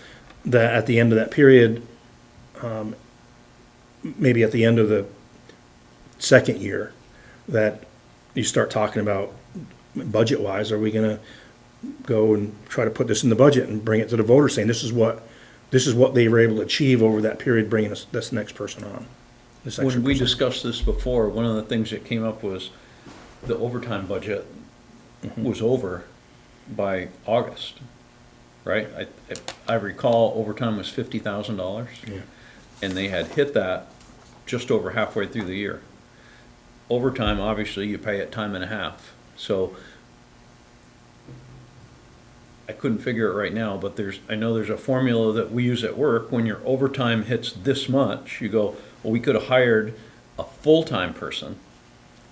that at the end of that period, maybe at the end of the second year, that you start talking about budget-wise, are we gonna go and try to put this in the budget and bring it to the voters, saying this is what they were able to achieve over that period, bringing this next person on? This extra When we person. discussed this before, one of the things that came up was the overtime budget was over by August, right? I recall overtime was $50,000. Yeah. And they had hit that just over halfway through the year. Overtime, obviously, you pay at time and a half, so I couldn't figure it right now, but I know there's a formula that we use at work. When your overtime hits this much, you go, well, we could have hired a full-time person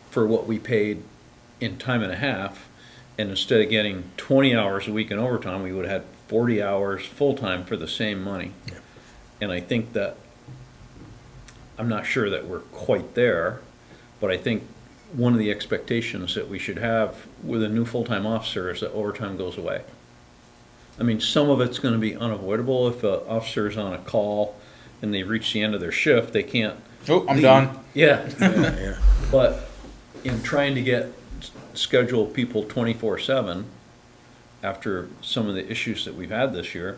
for what we paid in time and a half, and instead of getting 20 hours a week in overtime, we would have had 40 hours full-time for the same money. Yeah. And I think that, I'm not sure that we're quite there, but I think one of the expectations that we should have with a new full-time officer is that overtime goes away. I mean, some of it's gonna be unavoidable. If an officer's on a call and they reach the end of their shift, they can't. Oh, I'm leave. done. Yeah, Yeah. but in trying to schedule people 24/7, after some of the issues that we've had this year,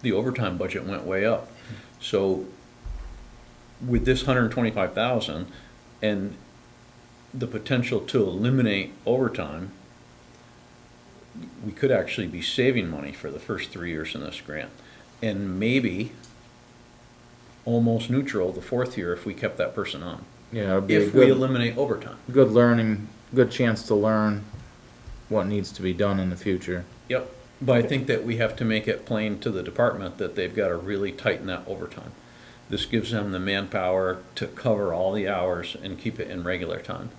the overtime budget went way up. So with this 125,000 and the potential to eliminate overtime, we could actually be saving money for the first 3 years in this grant. And maybe almost neutral the fourth year if we kept that person on. Yeah, it'd be a If we good, eliminate overtime. good chance to learn what needs to be done in the future. Yep, but I think that we have to make it plain to the department that they've got to really tighten that overtime. This gives them the manpower to cover all the hours and keep it in regular time.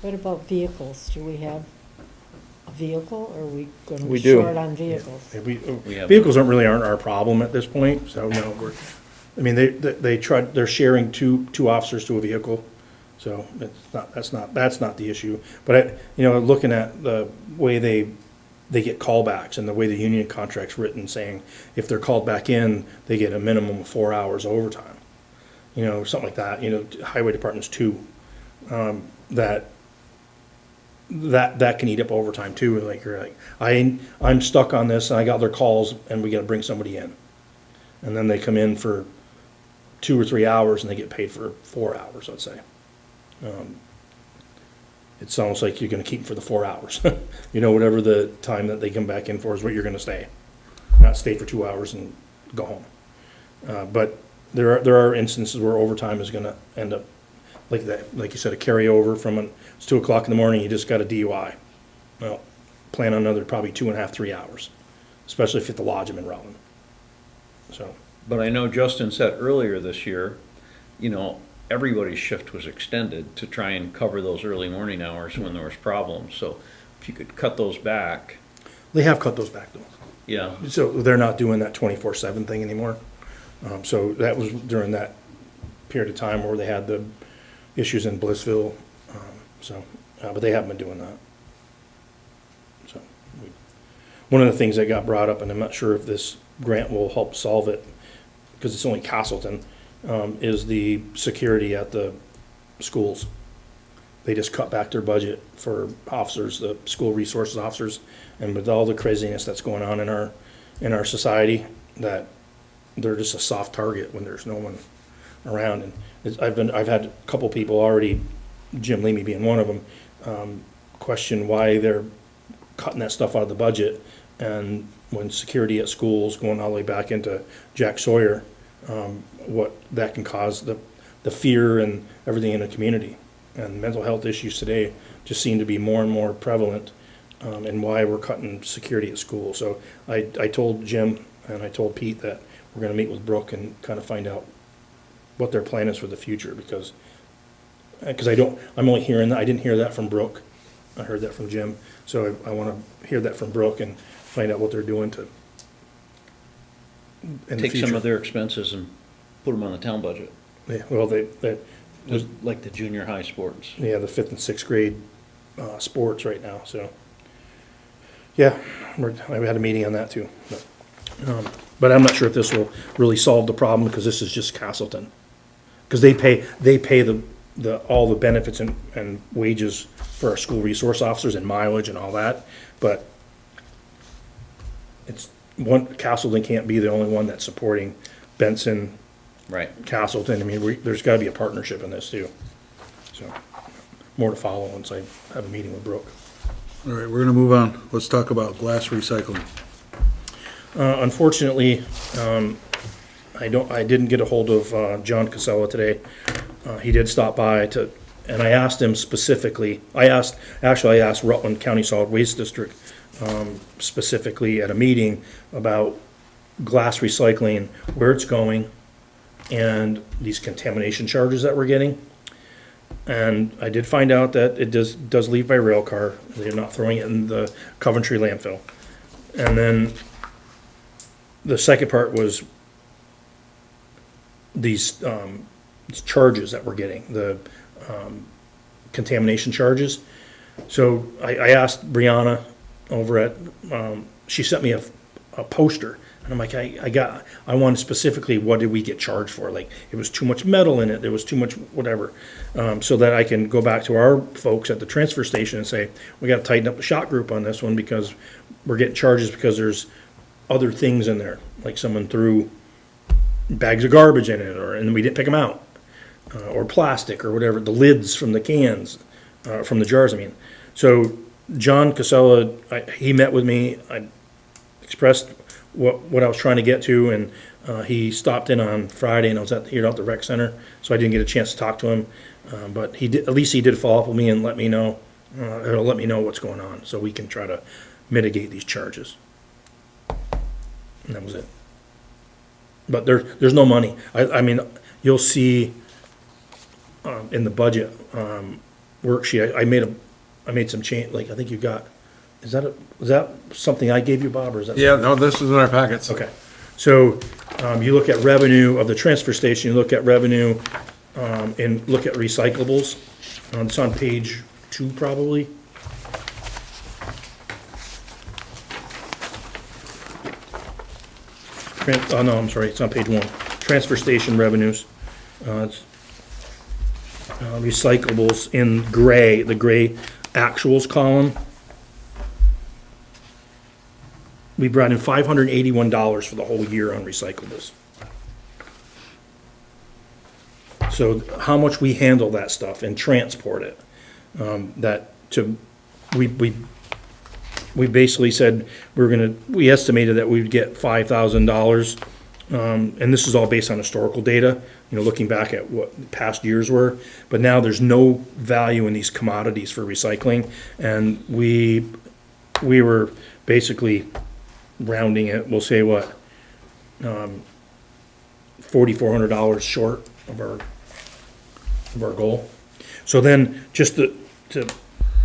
What about vehicles? Do we have a vehicle, or are we gonna We be do. short on vehicles? We have- Vehicles aren't our problem at this point, so no, they're sharing two officers to a vehicle, so that's not the issue. But looking at the way they get callbacks and the way the union contract's written, saying if they're called back in, they get a minimum of 4 hours overtime. Something like that, highway department's 2. That can eat up overtime too, I'm stuck on this and I got their calls and we gotta bring somebody in. And then they come in for 2 or 3 hours and they get paid for 4 hours, let's say. it's almost like you're gonna keep them for the 4 hours. You know, whatever the time that they come back in for is what you're gonna stay. Not stay for 2 hours and go home. But there are instances where overtime is gonna end up like that, like you said, a carryover from it's 2 o'clock in the morning, you just got a DUI. Well, plan on another probably 2.5, 3 hours, especially if you have to lodge them in Rutland. So, But I know Justin said earlier this year, you know, everybody's shift was extended to try and cover those early morning hours when there was problems. So if you could cut those back, they have cut those back though. yeah. So they're not doing that 24/7 thing anymore. So that was during that period of time where they had the issues in Blissville. But they haven't been doing that. So one of the things that got brought up, and I'm not sure if this grant will help solve it, because it's only Castleton, is the security at the schools. They just cut back their budget for officers, the school resources officers, and with all the craziness that's going on in our society, that they're just a soft target when there's no one around. And I've had a couple people already, Jim Leamy being one of them, question why they're cutting that stuff out of the budget, and when security at schools going all the way back into Jack Sawyer, what that can cause, the fear and everything in the community. And mental health issues today just seem to be more and more prevalent, and why we're cutting security at school. So I told Jim and I told Pete that we're gonna meet with Brooke and kind of find out what their plan is for the future, because I'm only hearing that, I didn't hear that from Brooke. I heard that from Jim, so I wanna hear that from Brooke and find out what they're doing to in the Take some future. of their expenses and put them on the town budget, Yeah, well, just like the junior high sports. yeah, the 5th and 6th grade sports right now, so. Yeah, I had a meeting on that too. But I'm not sure if this will really solve the problem, because this is just Castleton. Because they pay all the benefits and wages for our school resource officers and mileage and all that, but Castleton can't be the only one that's supporting Benson, Right. Castleton. I mean, there's gotta be a partnership in this too. So, more to follow once I have a meeting with Brooke. All right, we're gonna move on. Let's talk about glass recycling. Unfortunately, I didn't get a hold of John Casella today. He did stop by and I asked him specifically, I asked Rutland County Solid Waste District, specifically at a meeting about glass recycling, where it's going, and these contamination charges that we're getting. And I did find out that it does leave by rail car. They're not throwing it in the Coventry landfill. And then the second part was these charges that we're getting, the contamination charges. So I asked Brianna over at, she sent me a poster, and I'm like, I wanted specifically, what did we get charged for? Like, it was too much metal in it, there was too much whatever, so that I can go back to our folks at the transfer station and say, we gotta tighten up the shot group on this one, because we're getting charges because there's other things in there, like someone threw bags of garbage in it, and we didn't pick them out, or plastic or whatever, the lids from the cans, from the jars, I mean. So John Casella, he met with me, I expressed what I was trying to get to, and he stopped in on Friday, and I was here at the rec center, so I didn't get a chance to talk to him, but at least he did follow up with me and let me know what's going on, so we can try to mitigate these charges. And that was it. But there's no money. I mean, you'll see in the budget worksheet, I made some change, like, I think you got, is that something I gave you, Bob, or is that? Yeah, no, this is in our packets. Okay, so, you look at revenue of the transfer station, you look at revenue, and look at recyclables. It's on page 2 probably. Oh, no, I'm sorry, it's on page 1. Transfer station revenues. It's recyclables in gray, the gray actuals column. We brought in $581 for the whole year on recyclables. So how much we handle that stuff and transport it, that we basically said we estimated that we'd get $5,000. And this is all based on historical data, looking back at what past years were. But now there's no value in these commodities for recycling. And we were basically rounding it, we'll say what, $4,400 short of our goal. So then, just to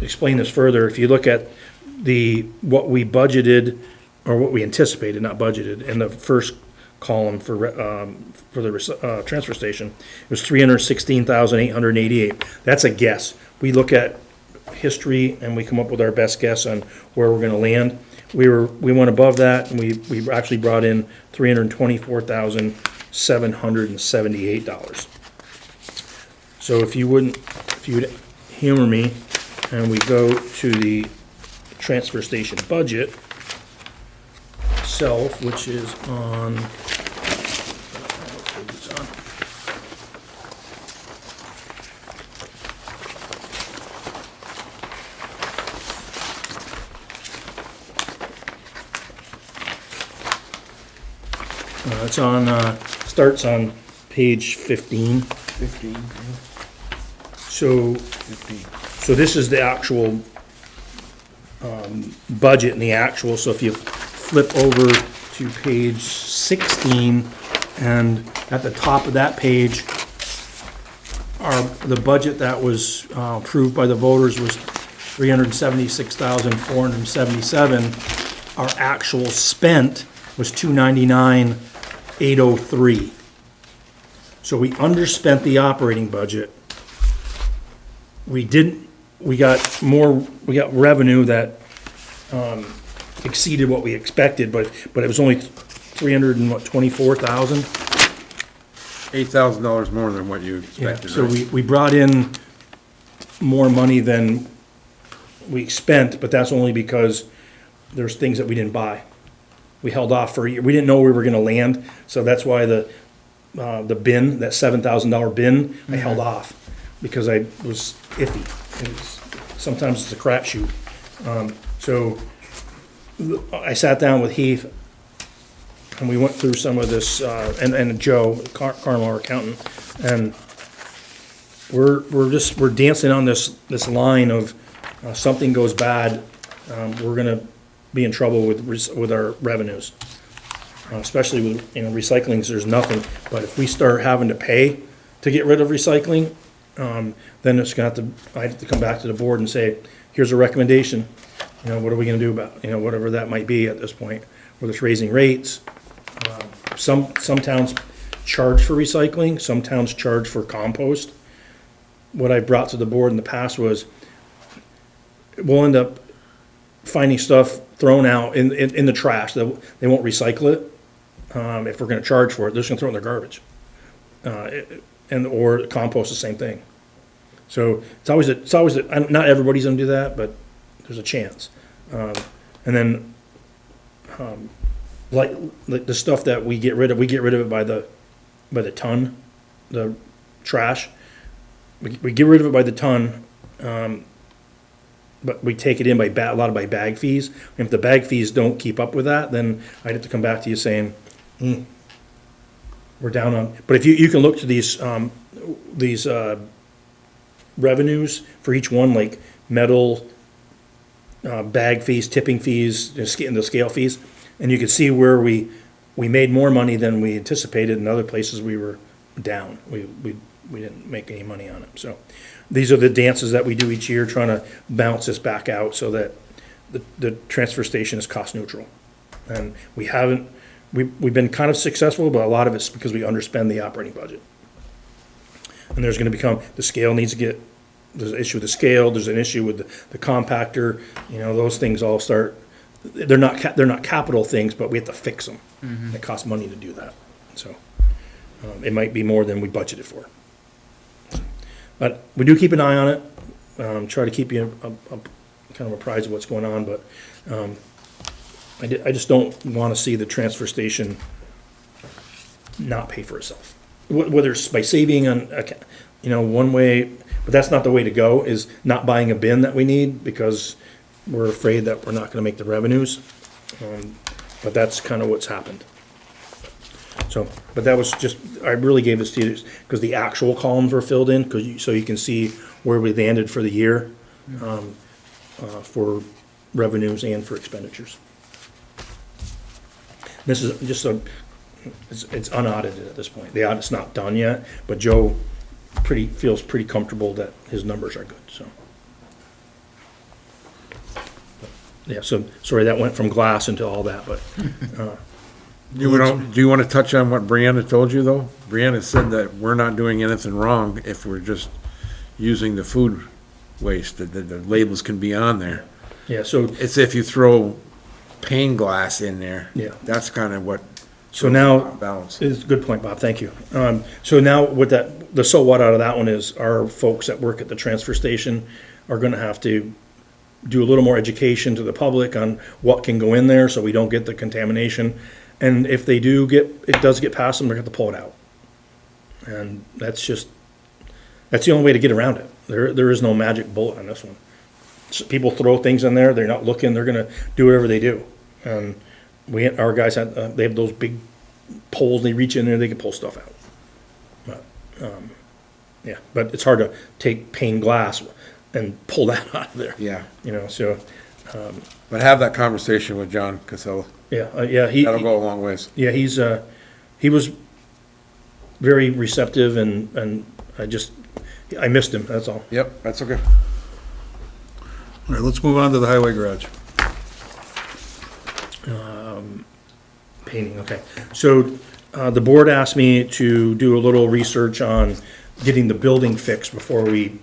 explain this further, if you look at what we budgeted, or what we anticipated, not budgeted, in the first column for the transfer station, it was $316,888. That's a guess. We look at history and we come up with our best guess on where we're gonna land. We went above that, and we actually brought in $324,778. So if you would humor me, and we go to the transfer station budget itself, which is on, it's on, starts on page 15. 15. So this is the actual budget and the actual, so if you flip over to page 16, and at the top of that page, the budget that was approved by the voters was $376,477. Our actual spent was $299,803. So we underspent the operating budget. We got revenue that exceeded what we expected, but it was only $324,000. $8,000 more than what you Yeah, expected, so right? we brought in more money than we spent, but that's only because there's things that we didn't buy. We held off for a year. We didn't know we were gonna land, so that's why the bin, that $7,000 bin, I held off, because I was iffy. Sometimes it's a crapshoot. So I sat down with Heath, and we went through some of this, and Joe, Carmel, our accountant, and we're dancing on this line of, something goes bad, we're gonna be in trouble with our revenues. Especially with, recycling, there's nothing, but if we start having to pay to get rid of recycling, then it's I have to come back to the board and say, here's a recommendation, what are we gonna do about, whatever that might be at this point, whether it's raising rates. Some towns charge for recycling, some towns charge for compost. What I brought to the board in the past was, we'll end up finding stuff thrown out in the trash, they won't recycle it. If we're gonna charge for it, they're just gonna throw it in their garbage. Or compost, the same thing. So it's always, not everybody's gonna do that, but there's a chance. And then, like the stuff that we get rid of it by the ton, the trash. We get rid of it by the ton, but we take it in by a lot of bag fees. And if the bag fees don't keep up with that, then I'd have to come back to you saying, we're down on. But if you can look to these revenues for each one, like metal, bag fees, tipping fees, and the scale fees, and you can see where we made more money than we anticipated, and other places we were down. We didn't make any money on it. So these are the dances that we do each year, trying to bounce this back out so that the transfer station is cost neutral. And we've been kind of successful, but a lot of it's because we underspend the operating budget. And there's gonna become, the scale needs to get, there's an issue with the scale, there's an issue with the compactor, those things all start, they're not capital things, but we have to fix them. It costs money to do that. So, it might be more than we budgeted for. But we do keep an eye on it, try to keep you kind of apprised of what's going on, but, I just don't wanna see the transfer station not pay for itself. Whether it's by saving on, one way, But that's not the way to go, is not buying a bin that we need, because we're afraid that we're not gonna make the revenues. But that's kind of what's happened. So, but that was just, I really gave this to you, because the actual columns were filled in, so you can see where we landed for the year, for revenues and for expenditures. This is just it's unaudited at this point. The audit's not done yet, but Joe feels pretty comfortable that his numbers are good, so. Yeah, so, sorry, that went from glass into all that, but, Do you want to touch on what Brianna told you, though? Brianna said that we're not doing anything wrong if we're just using the food waste, that the labels can be on there. yeah, so, It's if you throw pane glass in there. Yeah. That's kind of what. so now, Balance. it's a good point, Bob, thank you. So now with that, the so what out of that one is our folks that work at the transfer station are gonna have to do a little more education to the public on what can go in there, so we don't get the contamination. And if they do it does get past them, they're gonna have to pull it out. And that's the only way to get around it. There is no magic bullet on this one. People throw things in there, they're not looking, they're gonna do whatever they do. And our guys they have those big poles, they reach in there, they can pull stuff out. But, yeah, but it's hard to take pane glass and pull that out of there, Yeah, so, but have that conversation with John Casella. yeah, That'll go a long ways. yeah, he was very receptive, and I missed him, that's all. Yep, that's okay. All right, let's move on to the highway garage. Painting, okay. So, the board asked me to do a little research on getting the building fixed before we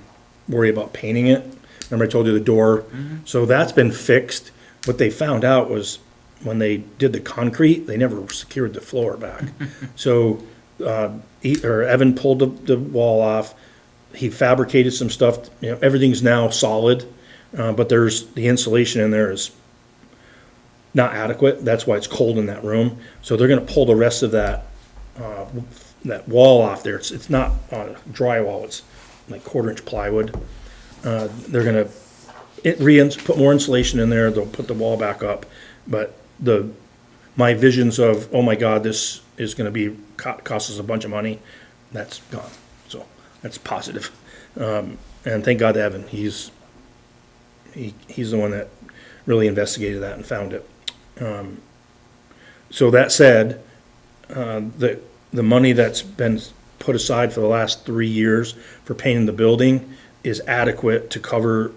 worry about painting it. Remember I told you the door? So that's been fixed. What they found out was when they did the concrete, they never secured the floor back. So, Evan pulled the wall off. He fabricated some stuff, everything's now solid, but the insulation in there is not adequate. That's why it's cold in that room. So they're gonna pull the rest of that wall off there. It's not drywall, it's like 1/4-inch plywood. They're gonna put more insulation in there, they'll put the wall back up. But my visions of, oh my God, this is gonna cost us a bunch of money, that's gone. So that's positive. And thank God to Evan, he's the one that really investigated that and found it. So that said, the money that's been put aside for the last 3 years for painting the building is adequate to cover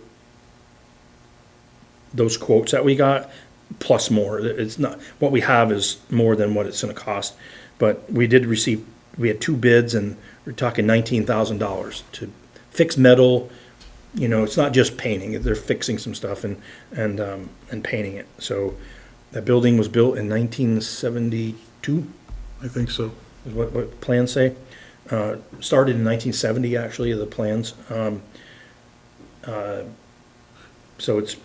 those quotes that we got, plus more. It's not, what we have is more than what it's gonna cost. But we had 2 bids, and we're talking $19,000 to fix metal. It's not just painting, they're fixing some stuff and painting it. So that building was built in 1972, I think so. is what plans say. Started in 1970, actually, the plans. So it's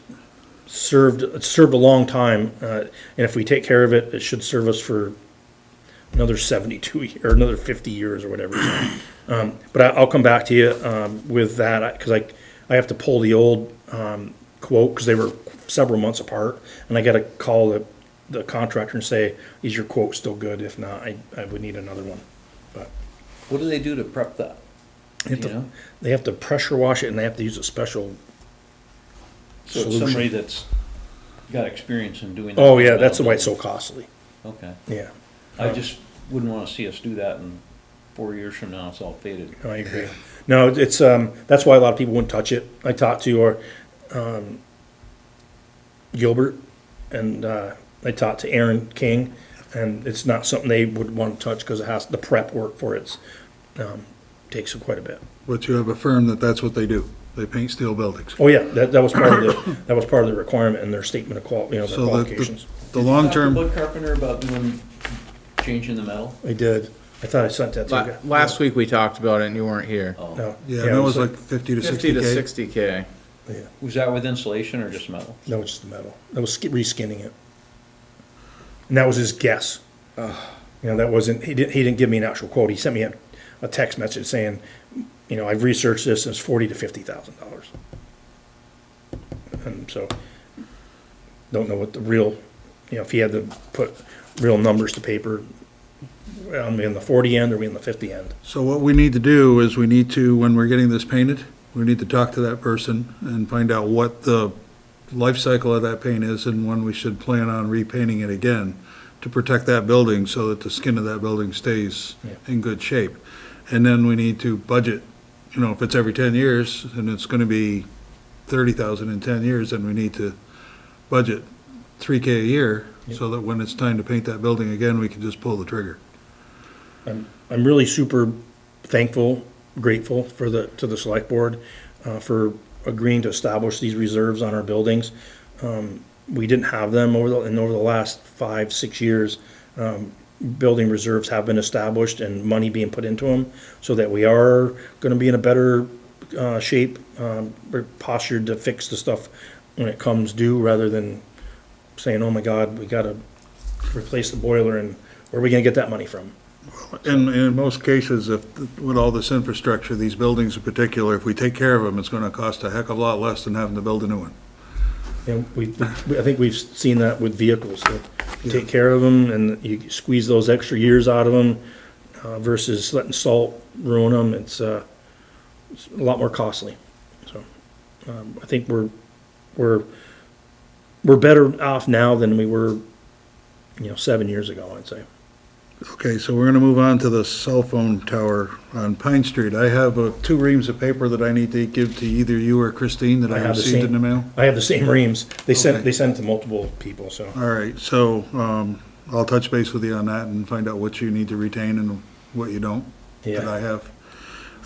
served a long time, and if we take care of it, it should serve us for another 72 or another 50 years or whatever. But I'll come back to you with that, because I have to pull the old quote, because they were several months apart, and I got to call the contractor and say, is your quote still good? If not, I would need another one. But What do they do to prep that? they have to pressure wash it, and they have to use a special So it's solution. somebody that's got experience in doing that. Oh, yeah, that's why it's so costly. Okay. Yeah, I just wouldn't wanna see us do that and 4 years from now, it's all faded. I agree. No, it's, that's why a lot of people wouldn't touch it. I talked to Gilbert, and I talked to Aaron King, and it's not something they would want to touch, because it has, the prep work for it takes quite a bit. But you have a firm that's what they do. They paint steel buildings. Oh, yeah, that was part of the requirement in their statement of their So qualifications. the long-term, Talk to Bud Carpenter about changing the metal? I did. I thought I sent that to you. Last week we talked about it and you weren't here. Oh. No. yeah, that was like 50 to 50 to 60K. 60K. Yeah, Was that with insulation or just metal? no, it's just the metal. That was reskinning it. And that was his guess. That wasn't, he didn't give me an actual quote. He sent me a text message saying, you know, I've researched this, and it's $40,000 to $50,000. And so, don't know what the real, you know, if you had to put real numbers to paper, are we in the 40 end or are we in the 50 end? So what we need to do is we need to, when we're getting this painted, we need to talk to that person and find out what the life cycle of that paint is and when we should plan on repainting it again to protect that building so that the skin of that building stays Yeah. in good shape. And then we need to budget, you know, if it's every 10 years and it's gonna be 30,000 in 10 years, then we need to budget $3K a year so that when it's time to paint that building again, we can just pull the trigger. I'm really super thankful, grateful to the select board, for agreeing to establish these reserves on our buildings. We didn't have them over the last 5-6 years. Building reserves have been established and money being put into them so that we are gonna be in a better, shape, we're postured to fix the stuff when it comes due, rather than saying, oh my God, we gotta replace the boiler, and where are we gonna get that money from? In most cases, if, with all this infrastructure, these buildings in particular, if we take care of them, it's gonna cost a heck of a lot less than having to build a new one. You know, I think we've seen that with vehicles, that you take care of them and you squeeze those extra years out of them, versus letting salt ruin them. It's a lot more costly. So, I think we're better off now than we were, 7 years ago, I'd say. Okay, so we're gonna move on to the cell phone tower on Pine Street. I have 2 reams of paper that I need to give to either you or Christine that I have the received in same- the mail. I have the same reams. They Okay. sent it to multiple people, so. All right, so, I'll touch base with you on that and find out what you need to retain and what you don't, that I Yeah,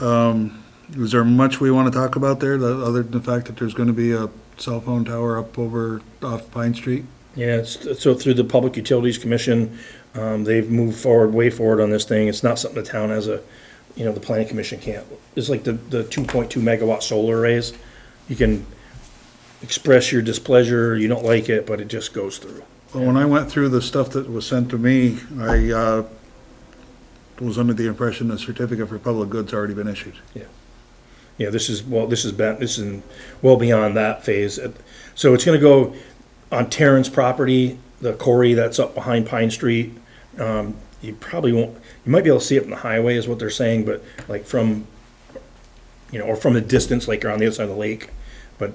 have. Is there much we wanna talk about there, other than the fact that there's gonna be a cell phone tower up off Pine Street? yeah, so through the Public Utilities Commission, they've moved way forward on this thing. It's not something the town has the planning commission can't. It's like the 2.2 megawatt solar arrays. You can express your displeasure, you don't like it, but it just goes through. Well, when I went through the stuff that was sent to me, I was under the impression the certificate for public goods already been issued. Yeah, this is well beyond that phase. So it's gonna go on Terrence property, the quarry that's up behind Pine Street. You probably won't, you might be able to see it from the highway is what they're saying, but like from, or from a distance, like you're on the other side of the lake. But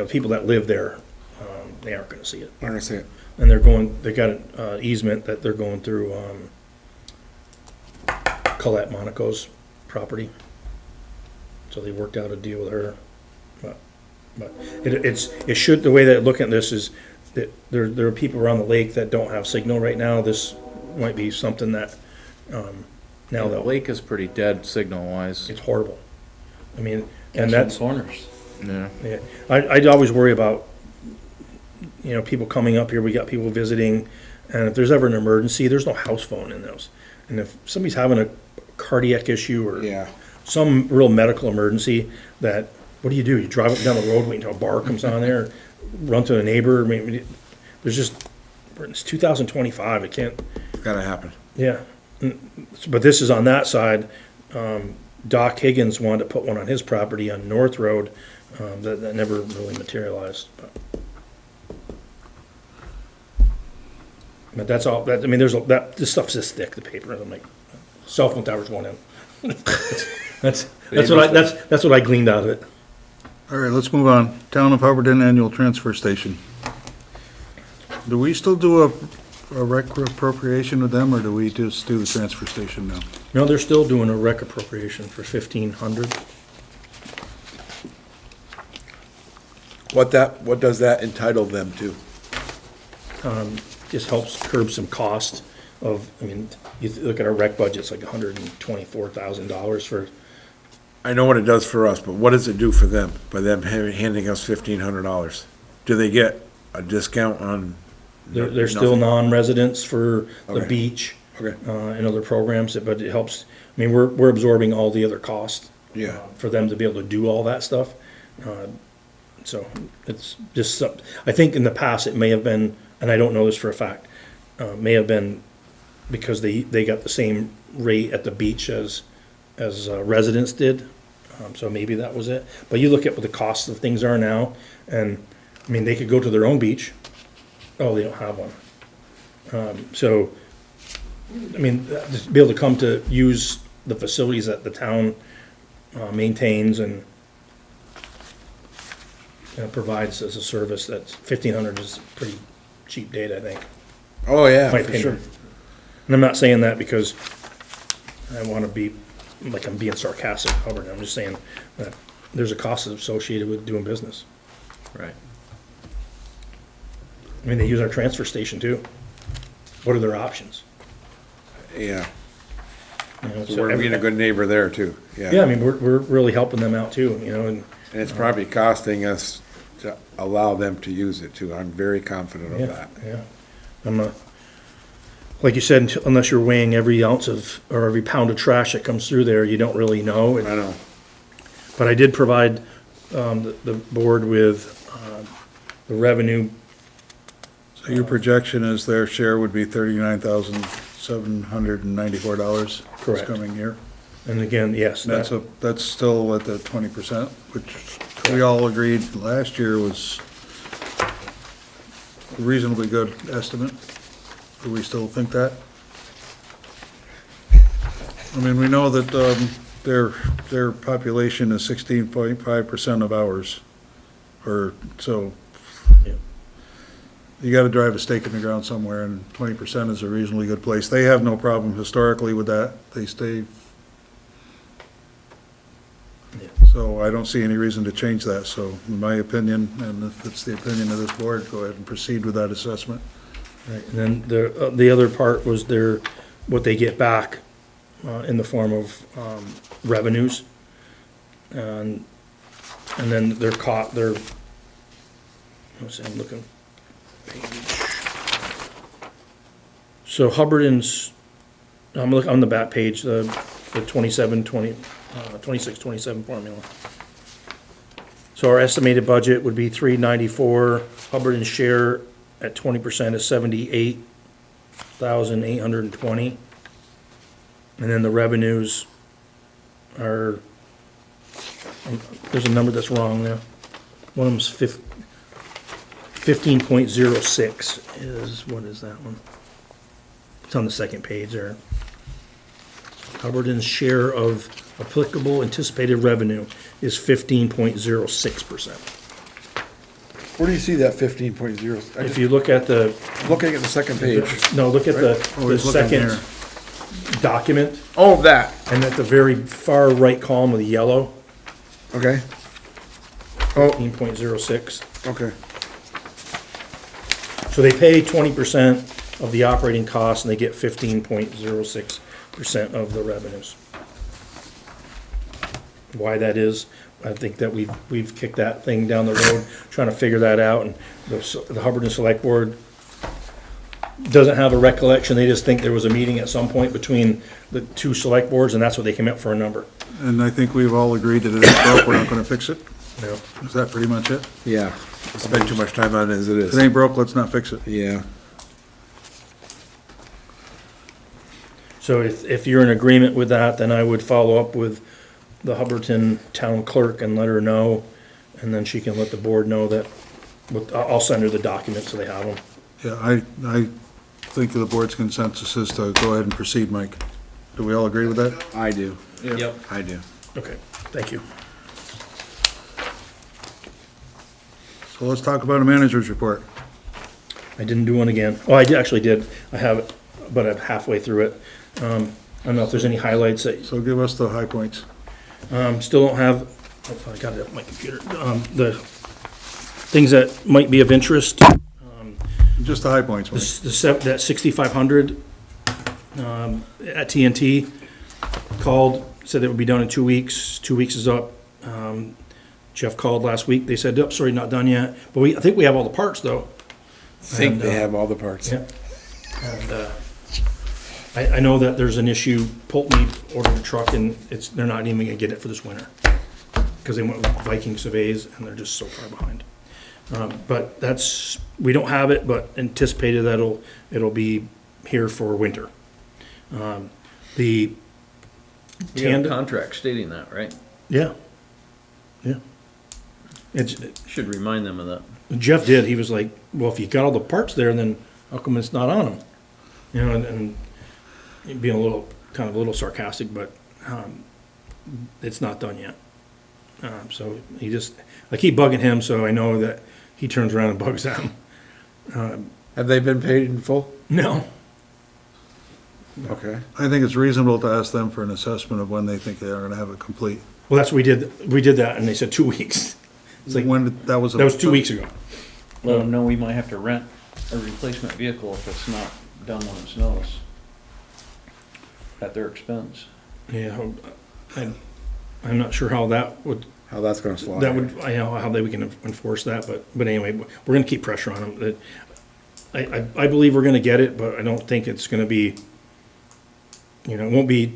people that live there, they aren't gonna see it. I'm gonna say it. And they got an easement that they're going through, Colette Monaco's property. So they worked out a deal with her, but it should, the way that look at this is that there are people around the lake that don't have signal right now. This might be something that, now The that lake is pretty dead signal wise. it's horrible. I mean, and that's, Corners. Yeah. yeah, I'd always worry about, people coming up here, we got people visiting, and if there's ever an emergency, there's no house phone in those. And if somebody's having a cardiac issue or Yeah. some real medical emergency, that, what do? You drive up down the road, wait until a bar comes on there, run to a neighbor, I mean, there's just, it's 2025, it can't, Gotta happen. yeah. But this is on that side. Doc Higgins wanted to put one on his property on North Road, that never really materialized. But that's all, I mean, this stuff's this thick, the paper, I'm like, cell phone towers going in. That's what I gleaned out of it. All right, let's move on. Town of Hubbardton Annual Transfer Station. Do we still do a rec appropriation with them, or do we just do the transfer station now? No, they're still doing a rec appropriation for 1,500. What does that entitle them to? Just helps curb some cost of, I mean, you look at our rec budget, it's like $124,000 for, I know what it does for us, but what does it do for them, by them handing us $1,500? Do they get a discount on? they're still nothing? non-residents for the Okay. beach, Okay, and other programs, but it helps, I mean, we're absorbing all the other costs. yeah. For them to be able to do all that stuff. So it's just, I think in the past it may have been, and I don't know this for a fact, may have been because they got the same rate at the beach as residents did. So maybe that was it. But you look at what the costs of things are now, and, I mean, they could go to their own beach. Oh, they don't have one. So, I mean, just be able to come to use the facilities that the town maintains and provides as a service, that's $1,500 is pretty cheap data, I think. Oh, yeah, My for opinion. sure. And I'm not saying that because I want to be, like I'm being sarcastic, Hubbard. I'm just saying that there's a cost associated with doing business. Right. I mean, they use our transfer station too. What are their options? Yeah, You know, so we're being a good neighbor there too, Yeah, yeah. I mean, we're really helping them out too, you know, and And it's probably costing us to allow them to use it too. I'm very confident of yeah, that. yeah. I'm not, like you said, unless you're weighing every ounce of, or every pound of trash that comes through there, you don't really know. I know. But I did provide the board with the revenue. So your projection is their share would be $39,794 this Correct. coming year? And again, yes, That's that's still at the 20%, which we all agreed last year was a reasonably good estimate. Do we still think that? I mean, we know that, their population is 16.5% of ours, or, so. Yeah. You gotta drive a stake in the ground somewhere, and 20% is a reasonably good place. They have no problem historically with that. They stay. Yeah. So I don't see any reason to change that, so in my opinion, and if it's the opinion of this board, go ahead and proceed with that assessment. Right, and then the other part was what they get back in the form of revenues. And then let's see, I'm looking. So Hubbardton's, I'm looking on the back page, the 26-27 formula. So our estimated budget would be $394. Hubbardton's share at 20% is $78,820. And then the revenues are, there's a number that's wrong there. One of them's 15.06 is, what is that one? It's on the second page there. Hubbardton's share of applicable anticipated revenue is 15.06%. Where do you see that 15.0? If you look at the, Looking at the second page. no, look at the Always looking second there. document, Oh, that, and at the very far right column with the yellow, okay. Oh, 15.06. okay. So they pay 20% of the operating costs and they get 15.06% of the revenues. Why that is, I think that we've kicked that thing down the road, trying to figure that out, and the Hubbardton Select Board doesn't have a recollection, they just think there was a meeting at some point between the two select boards, and that's what they came up for a number. And I think we've all agreed that it is broke, we're not gonna fix it. Yeah. Is that pretty much it? Yeah, spend too much time on it as it If is. it ain't broke, let's not fix it. Yeah, So if you're in agreement with that, then I would follow up with the Hubbardton Town Clerk and let her know, and then she can let the board know that, I'll send her the documents so they have them. Yeah, I think the board's consensus is to go ahead and proceed, Mike. Do we all agree with that? I do. Yep. I do. Okay, thank you. So let's talk about a manager's report. I didn't do one again. Oh, actually did. I have it, but I'm halfway through it. I don't know if there's any highlights that, So give us the high points. still don't have, oh, I got it up on my computer. The things that might be of interest, Just the high points, Mike. that 6,500, at TNT, called, said it would be done in 2 weeks. 2 weeks is up. Jeff called last week. They said, oh, sorry, not done yet. But I think we have all the parts though. Think And, they have all the parts. Yeah. And, I know that there's an issue. Pulteney ordered a truck and they're not even gonna get it for this winter. Cause they went with Viking surveys and they're just so far behind. But we don't have it, but anticipated that it'll be here for winter. The You have a tandem, contract stating that, right? yeah. Yeah. It's, Should remind them of that. Jeff did, he was like, well, if you got all the parts there, then how come it's not on them? You know, and being a little, kind of a little sarcastic, but, it's not done yet. So he just, I keep bugging him, so I know that he turns around and bugs them. Have they been paid in full? No, Okay. I think it's reasonable to ask them for an assessment of when they think they are gonna have it complete. well, that's what we did that, and they said 2 weeks. It's like, When, that was. that was 2 weeks ago. Let them know we might have to rent a replacement vehicle if it's not done when it snows. At their expense. Yeah, I'm not sure how that would, How that's gonna slide. that would, I know how we can enforce that, but anyway, we're gonna keep pressure on them. I believe we're gonna get it, but I don't think it's gonna be, you know, it won't be,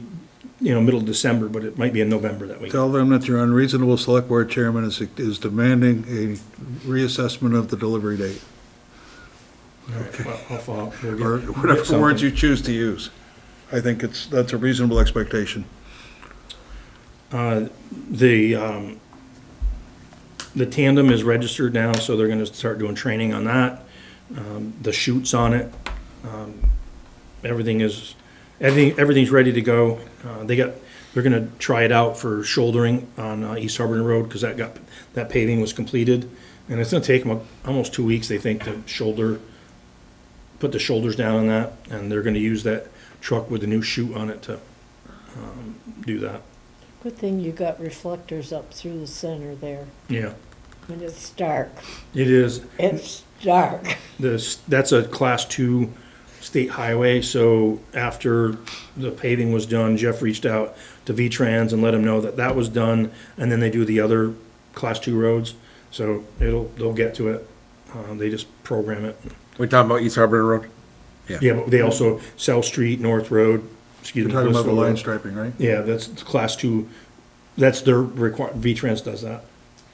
you know, middle of December, but it might be in November that week. Tell them that your unreasonable select board chairman is demanding a reassessment of the delivery date, All right, well, I'll follow. We'll get- or we'll get whatever words something. you choose to use. I think that's a reasonable expectation. The tandem is registered now, so they're gonna start doing training on that. The chutes on it, everything's ready to go. They're gonna try it out for shouldering on East Hubbardton Road, because that paving was completed. And it's gonna take them almost 2 weeks, they think, to put the shoulders down on that, and they're gonna use that truck with the new chute on it to do that. Good thing you got reflectors up through the center there Yeah, when it's dark. it is. It's dark. That's a Class 2 state highway, so after the paving was done, Jeff reached out to V-Trans and let him know that that was done, and then they do the other Class 2 roads, so they'll get to it. They just program it. We talking about East Harbor Road? Yeah, but they also, South Street, North Road, excuse You're me. talking about the Blissville line Road. striping, right? Yeah, that's Class 2, that's their V-Trans does that.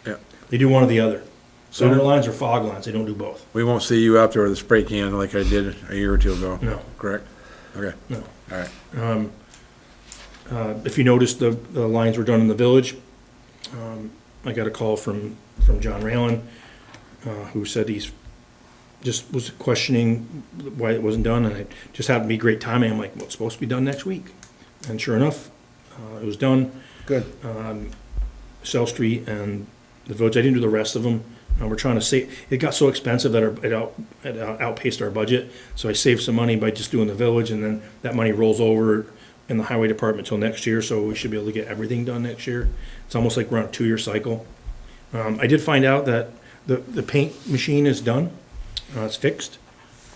Yeah. They do one or the other. Center lines or fog lines, they don't do both. We won't see you out there with a spray can like I did a year or two ago? No. Correct? Okay, No. all right. If you noticed, the lines were done in the village. I got a call from John Raylan, who said he's just was questioning why it wasn't done, and it just happened to be great timing. I'm like, well, it's supposed to be done next week. And sure enough, it was done. Good. South Street and the village, I didn't do the rest of them. We're trying to save, it got so expensive that it outpaced our budget, so I saved some money by just doing the village, and then that money rolls over in the highway department till next year, so we should be able to get everything done next year. It's almost like we're on a 2-year cycle. I did find out that the paint machine is done, it's fixed,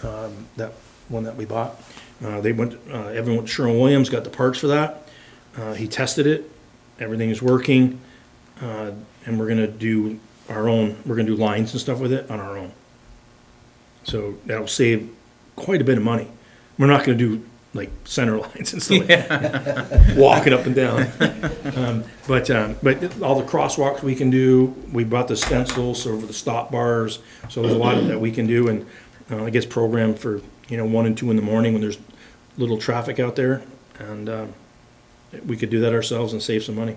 that one that we bought. Everyone went to Sherwin-Williams, got the parts for that. He tested it, everything is working, and we're gonna do lines and stuff with it on our own. So that'll save quite a bit of money. We're not gonna do like center lines and stuff like that, walking up and down. But all the crosswalks we can do, we bought the stencils over the stop bars, so there's a lot of that we can do, and it gets programmed for, 1 and 2 in the morning when there's little traffic out there, and we could do that ourselves and save some money.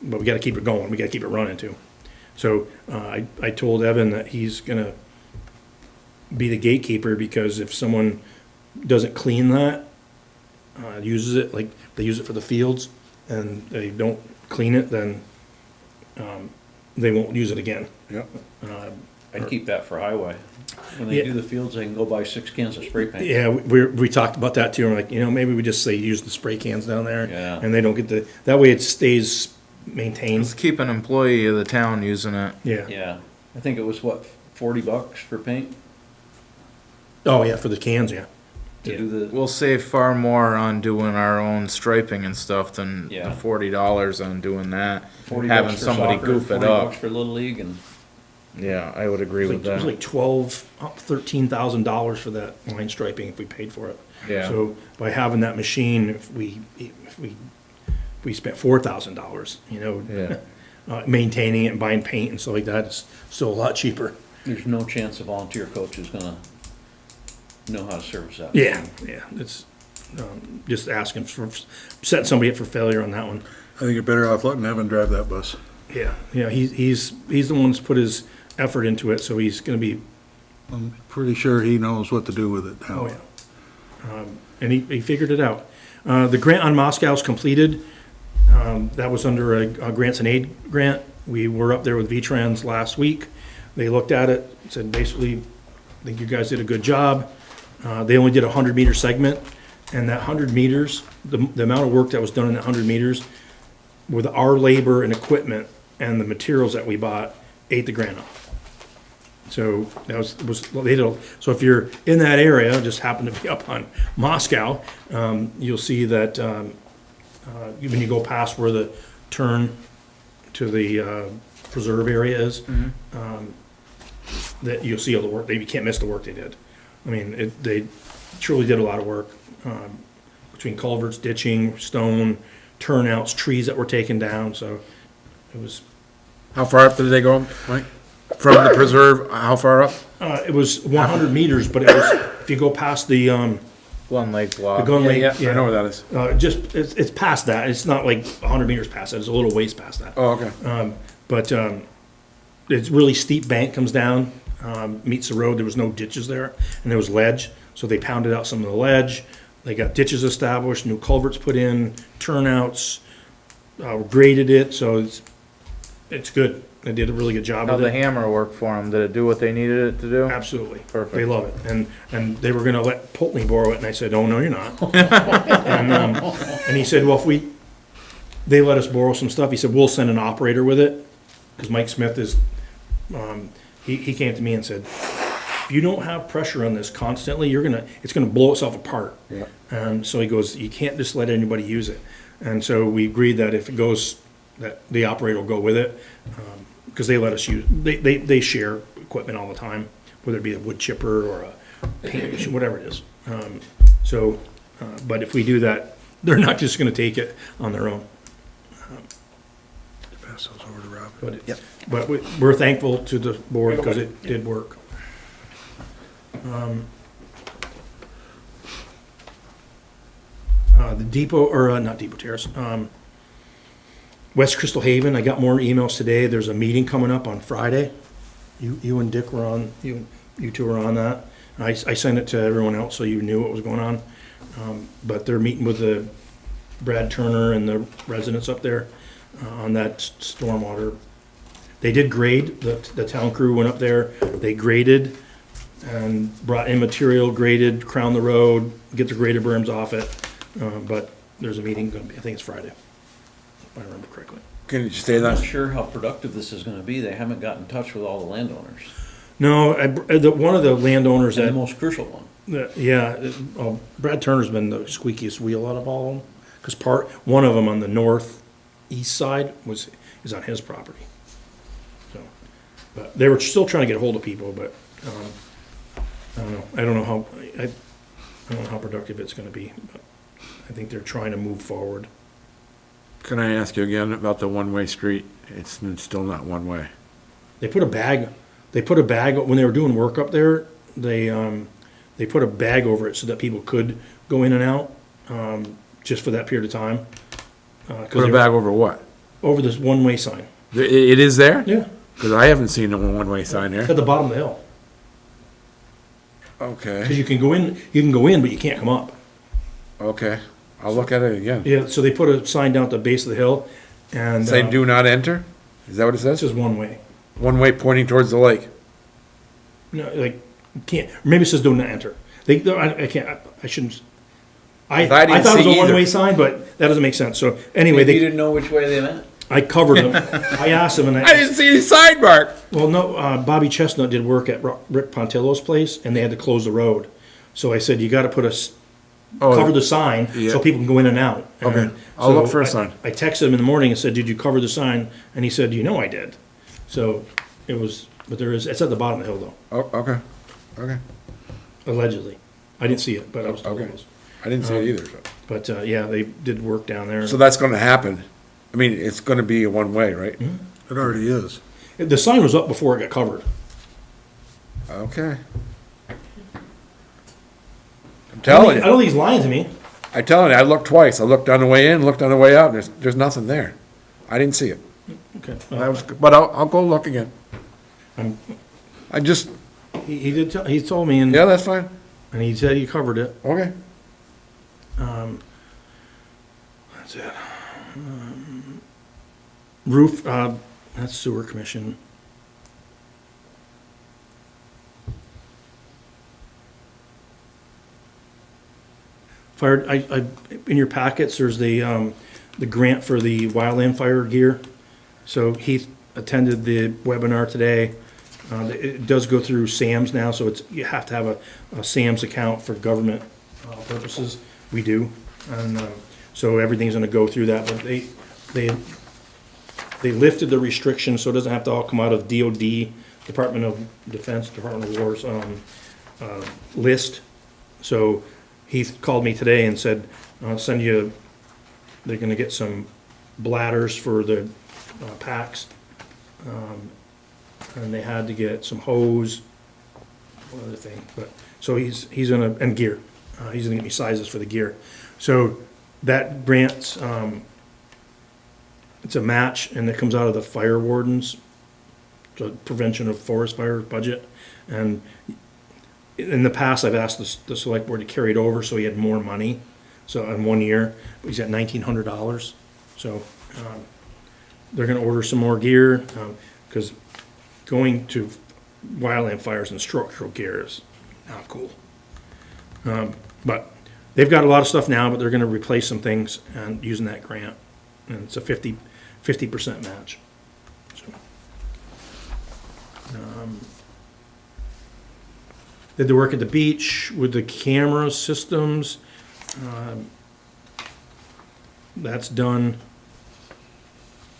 But we gotta keep it going, we gotta keep it running too. So I told Evan that he's gonna be the gatekeeper, because if someone doesn't clean that, uses it, like they use it for the fields, and they don't clean it, then they won't use it again. Yep. I'd keep that for highway. When they Yeah. do the fields, they can go buy 6 cans of spray paint. Yeah, we talked about that too, and we're like, maybe we just say use the spray cans down there. Yeah. And they don't get that way it stays maintained. Let's keep an employee of the town using it. Yeah. Yeah, I think it was what, $40 for paint? Oh, yeah, for the cans, yeah. To do the, We'll save far more on doing our own striping and stuff than the Yeah. $40 on doing that. $40 Having for somebody soccer, goof it $40 up. for Little League, and Yeah, I would agree with It was that. like $13,000 for that line striping if we paid for it. Yeah. So by having that machine, if we spent $4,000, Yeah. maintaining it and buying paint and stuff like that, it's still a lot cheaper. there's no chance a volunteer coach is gonna know how to service that. Yeah, yeah, just asking for, setting somebody up for failure on that one. I think you're better off letting Evan drive that bus. Yeah, he's the one that's put his effort into it, so he's gonna be, I'm pretty sure he knows what to do with it now. oh yeah. And he figured it out. The grant on Moscow's completed. That was under a grants and aid grant. We were up there with V-Trans last week. They looked at it, said basically, I think you guys did a good job. They only did a 100-meter segment, and that 100 meters, the amount of work that was done in that 100 meters, with our labor and equipment and the materials that we bought, ate the grant up. So that so if you're in that area, just happen to be up on Moscow, you'll see that when you go past where the turn to the preserve area is, that you'll see all the work. You can't miss the work they did. I mean, they truly did a lot of work between culverts, ditching, stone, turnouts, trees that were taken down. So it was. How far up did they go, Mike? From the preserve, how far up? It was 100 meters, but it was if you go past the Glen Lake Block. Glen Lake. Yeah, I know where that is. It's past that. It's not like 100 meters past that. It's a little ways past that. Oh, okay. But it's really steep bank comes down, meets the road. There was no ditches there, and there was ledge. So they pounded out some of the ledge. They got ditches established, new culverts put in, turnouts, graded it. So it's good. They did a really good job How'd with the it. hammer work for them? Did it do what they needed it to do? Absolutely. Perfect. They love it. And they were gonna let Pulteney borrow it, and I said, oh, no, you're not. And he said, well, they let us borrow some stuff, he said, we'll send an operator with it, because Mike Smith is, he came to me and said, if you don't have pressure on this constantly, it's gonna blow itself apart. Yeah. And so he goes, you can't just let anybody use it. And so we agreed that if it goes, that the operator will go with it, because they let us use, they share equipment all the time, whether it be a wood chipper or a paint machine, whatever it is. But if we do that, they're not just gonna take it on their own. Pass those over to Rob. But we're thankful to the board because it did work. The depot, or not Depot Terrace, West Crystal Haven, I got more emails today. There's a meeting coming up on Friday. You and Dick were on, you two were on that. I sent it to everyone else so you knew what was going on. But they're meeting with the Brad Turner and the residents up there on that stormwater. They did grade, the town crew went up there, they graded and brought in material, graded, crowned the road, get the grader berms off it. But there's a meeting gonna be, I think it's Friday, if I remember correctly. Can you stay I'm not that? sure how productive this is gonna be. They haven't got in touch with all the landowners. No, one of the landowners And the that, most crucial one. Brad Turner's been the squeakiest wheel out of all of them. Cause one of them on the northeast side is on his property. So, but they were still trying to get hold of people, but, I don't know. I don't know how productive it's gonna be, but I think they're trying to move forward. Can I ask you again about the one-way street? It's still not one-way. They put a bag, when they were doing work up there, they put a bag over it so that people could go in and out, just for that period of time. Put a bag over what? Over this one-way sign. It is there? Yeah. Because I haven't seen a one-way sign there. At the bottom of the hill. Okay, Because you can go in, but you can't come up. okay. I'll look at it again. Yeah, so they put a sign down at the base of the hill, and Say do not enter? Is that what it it says? says one way. One way pointing towards the lake. No, like, you can't, or maybe it says do not enter. I can't, I shouldn't. I I didn't thought it was see a one-way either. sign, but that doesn't make sense. So anyway, Maybe you they, didn't know which way they meant. I covered them. I asked them, and I didn't see any sign mark. well, no, Bobby Chestnut did work at Rick Pontillo's place, and they had to close the road. So I said, you gotta put cover the sign so yeah. people can go in and out. Okay. And I'll look so for a sign. I texted him in the morning and said, did you cover the sign? And he said, I did. So it was, but it's at the bottom of the hill though, Oh, okay, okay. allegedly. I didn't see it, but I was told it Okay. was. I didn't see it either. So. But, yeah, they did work down there. So that's gonna happen. I mean, it's gonna be a one-way, right? It already is. The sign was up before it got covered. Okay. I'm telling I you. don't think he's lying to me. I tell you, I looked twice. I looked on the way in, looked on the way out, and there's nothing there. I didn't see it. Okay. But I'll go look again. I'm- I just, He did, he told me, and yeah, that's fine. he said he covered it. Okay. That's it. Roof, that's sewer commission. Fire, in your packets, there's the grant for the wildland fire gear. So Heath attended the webinar today. It does go through SAM's now, so you have to have a SAM's account for government purposes. We do. And so everything's gonna go through that, but they lifted the restriction, so it doesn't have to all come out of DOD, Department of Defense, Department of War's list. So he called me today and said, I'll send you, they're gonna get some bladders for the packs. And they had to get some hose, one other thing, but, so he's gonna, and gear. He's gonna get me sizes for the gear. So that grant's, it's a match, and it comes out of the fire wardens, the prevention of forest fire budget. And in the past, I've asked the select board to carry it over, so he had more money. So in 1 year, he's at $1,900. So, they're gonna order some more gear, because going to wildland fires and structural gear is not cool. But they've got a lot of stuff now, but they're gonna replace some things and using that grant. And it's a 50% match. So, did the work at the beach with the camera systems. That's done.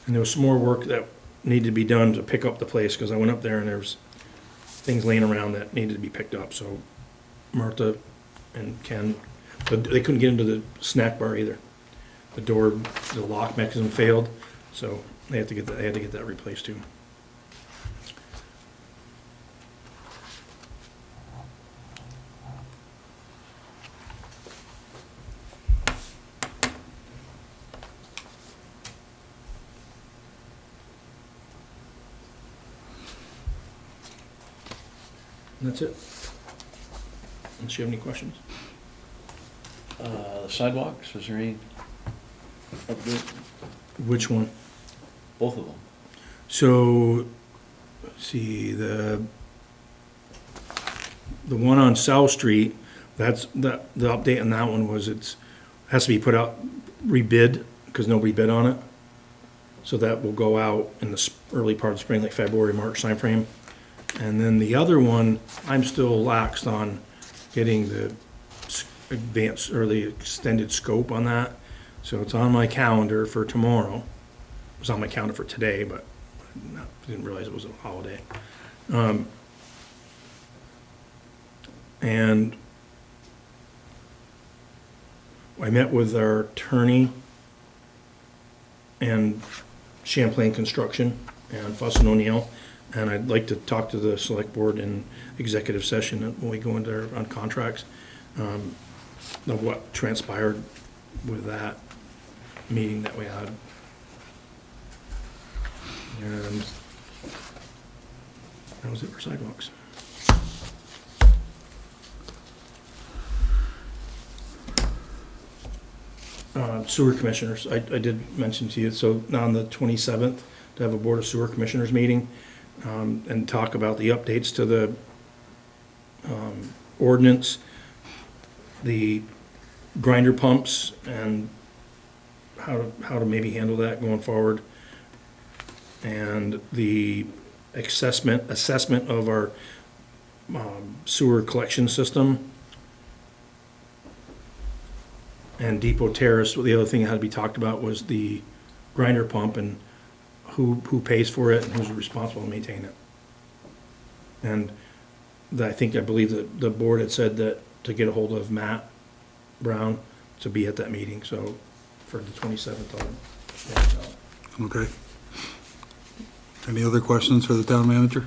And there was some more work that needed to be done to pick up the place, because I went up there and there was things laying around that needed to be picked up. So Martha and Ken, but they couldn't get into the snack bar either. The door, the lock mechanism failed, so they had to get that replaced too. And that's it. Unless you have any questions. The sidewalks, is there any update? Which one? Both of them. So, let's see, the one on South Street, the update on that one was has to be put out, rebid, because nobody bid on it. So that will go out in the early part of spring, like February, March timeframe. And then the other one, I'm still laxed on getting the advanced or the extended scope on that. So it's on my calendar for tomorrow. It was on my calendar for today, but I didn't realize it was a holiday. And I met with our attorney and Champlain Construction and Fuss and O'Neill, and I'd like to talk to the select board in executive session when we go into on contracts, of what transpired with that meeting that we had. And that was it for sidewalks. Sewer commissioners, I did mention to you, so on the 27th, to have a Board of Sewer Commissioners meeting, and talk about the updates to the ordinance, the grinder pumps, and how to maybe handle that going forward, and the assessment of our sewer collection system, and Depot Terrace. The other thing that had to be talked about was the grinder pump and who pays for it and who's responsible to maintain it. And I believe that the board had said that to get a hold of Matt Brown to be at that meeting, so for the 27th. Okay. Any other questions for the town manager?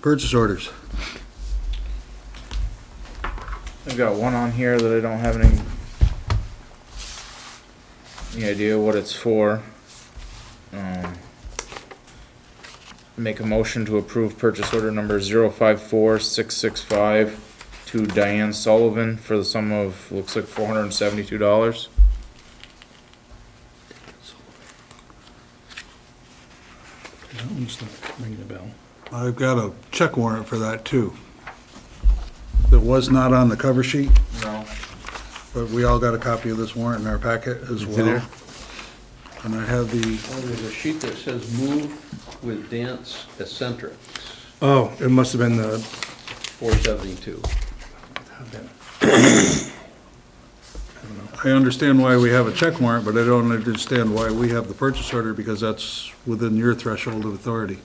Purchase orders. I've got one on here that I don't have any idea what it's for. Make a motion to approve purchase order number 054665 to Diane Sullivan for the sum of, looks like $472. That one's not ringing the bell. I've got a check warrant for that too. That was not on the cover sheet, No. but we all got a copy of this warrant in our packet as It's in well. there? And I have the, Oh, there's a sheet that says move with dance eccentrics, Oh, it must have been the, 472. I understand why we have a check warrant, but I don't understand why we have the purchase order, because that's within your threshold of authority.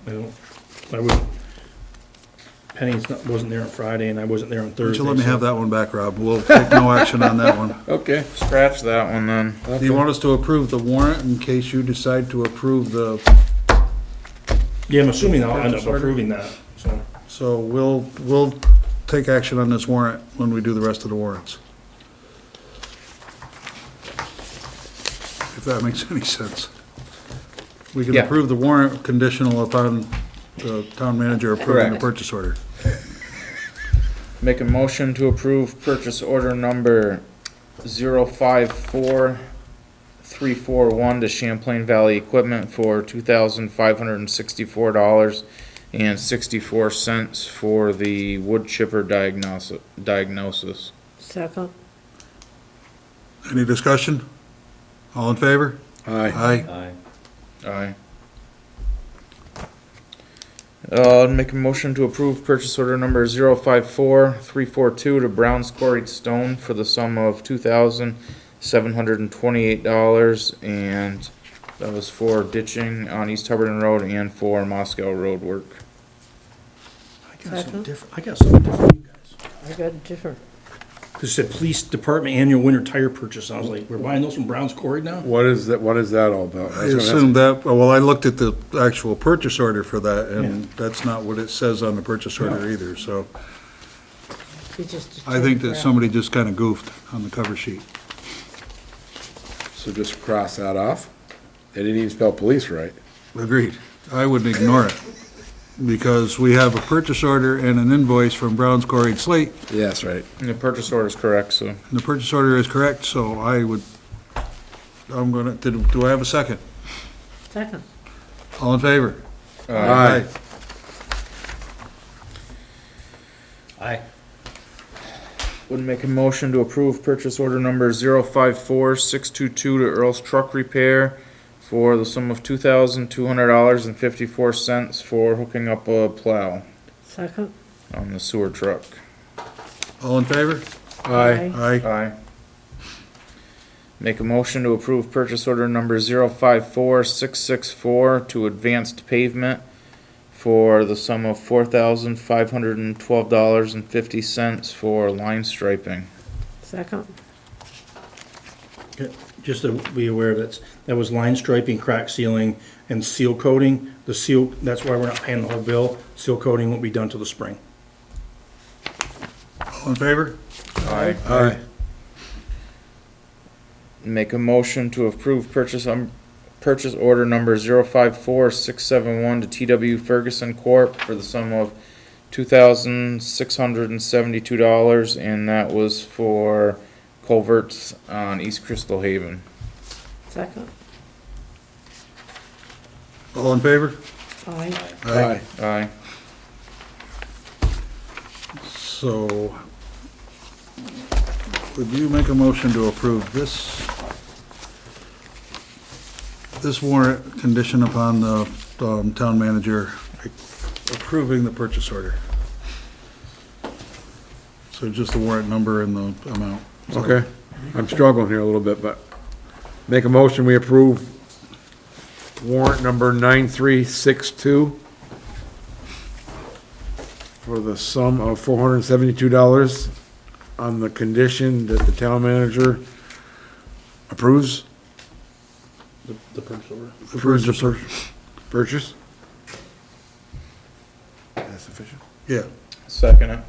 I would, Penny's wasn't there on Friday and I wasn't there on Why Thursday. don't you let me so- have that one back, Rob? We'll take no action on that one. Okay. Scratch that one then. Do you want us to approve the warrant in case you decide to approve the, Yeah, I'm assuming I'll end Purchase up order? approving that, so. so we'll take action on this warrant when we do the rest of the warrants. If that makes any sense. We can Yeah. approve the warrant conditional upon the town manager approving the Correct. purchase order. Make a motion to approve purchase order number 054341 to Champlain Valley Equipment for $2,564.64 for the wood chipper diagnosis. Second. Any discussion? All in favor? Aye. Aye. Aye. Aye. Make a motion to approve purchase order number 054342 to Brown's Quarried Stone for the sum of $2,728, and that was for ditching on East Hubbardton Road and for Moscow Road work. I got something Second. different, you guys. I got a different. It said police department annual winter tire purchase. I was like, we're buying those from Brown's Quarry now? What is that all about? I assume that, well, I looked at the actual purchase order for that, and Yeah. that's not what it says on the purchase order either, so He just. I think that somebody just kinda goofed on the cover sheet. So just cross that off? They didn't even spell police right. Agreed. I wouldn't ignore it, because we have a purchase order and an invoice from Brown's Quarried Slate, Yes, right. And the purchase order is correct, so. and the purchase order is correct, so I'm gonna, do I have a second? Second. All in favor? Aye. Aye. Would make a motion to approve purchase order number 054622 to Earl's Truck Repair for the sum of $2,200.54 for hooking up a plow Second. on the sewer truck. All in favor? Aye. Aye. Aye. Make a motion to approve purchase order number 054664 to Advanced Pavement for the sum of $4,512.50 for line striping. Second. Okay, just to be aware, that was line striping, crack sealing, and seal coating. The seal, that's why we're not paying the whole bill. Seal coating won't be done till the spring. All in favor? Aye. Aye. Make a motion to approve purchase order number 054671 to TW Ferguson Corp. for the sum of $2,672, and that was for culverts on East Crystal Haven. Second. All in favor? Aye. Aye. Aye. So, would you make a motion to approve this warrant condition upon the town manager approving the purchase order? So just the warrant number and the amount. So- Okay. I'm struggling here a little bit, but make a motion, we approve warrant number 9362 for the sum of $472 on the condition that the town manager approves The purchase order. the purchase. That's sufficient. Yeah, Second it.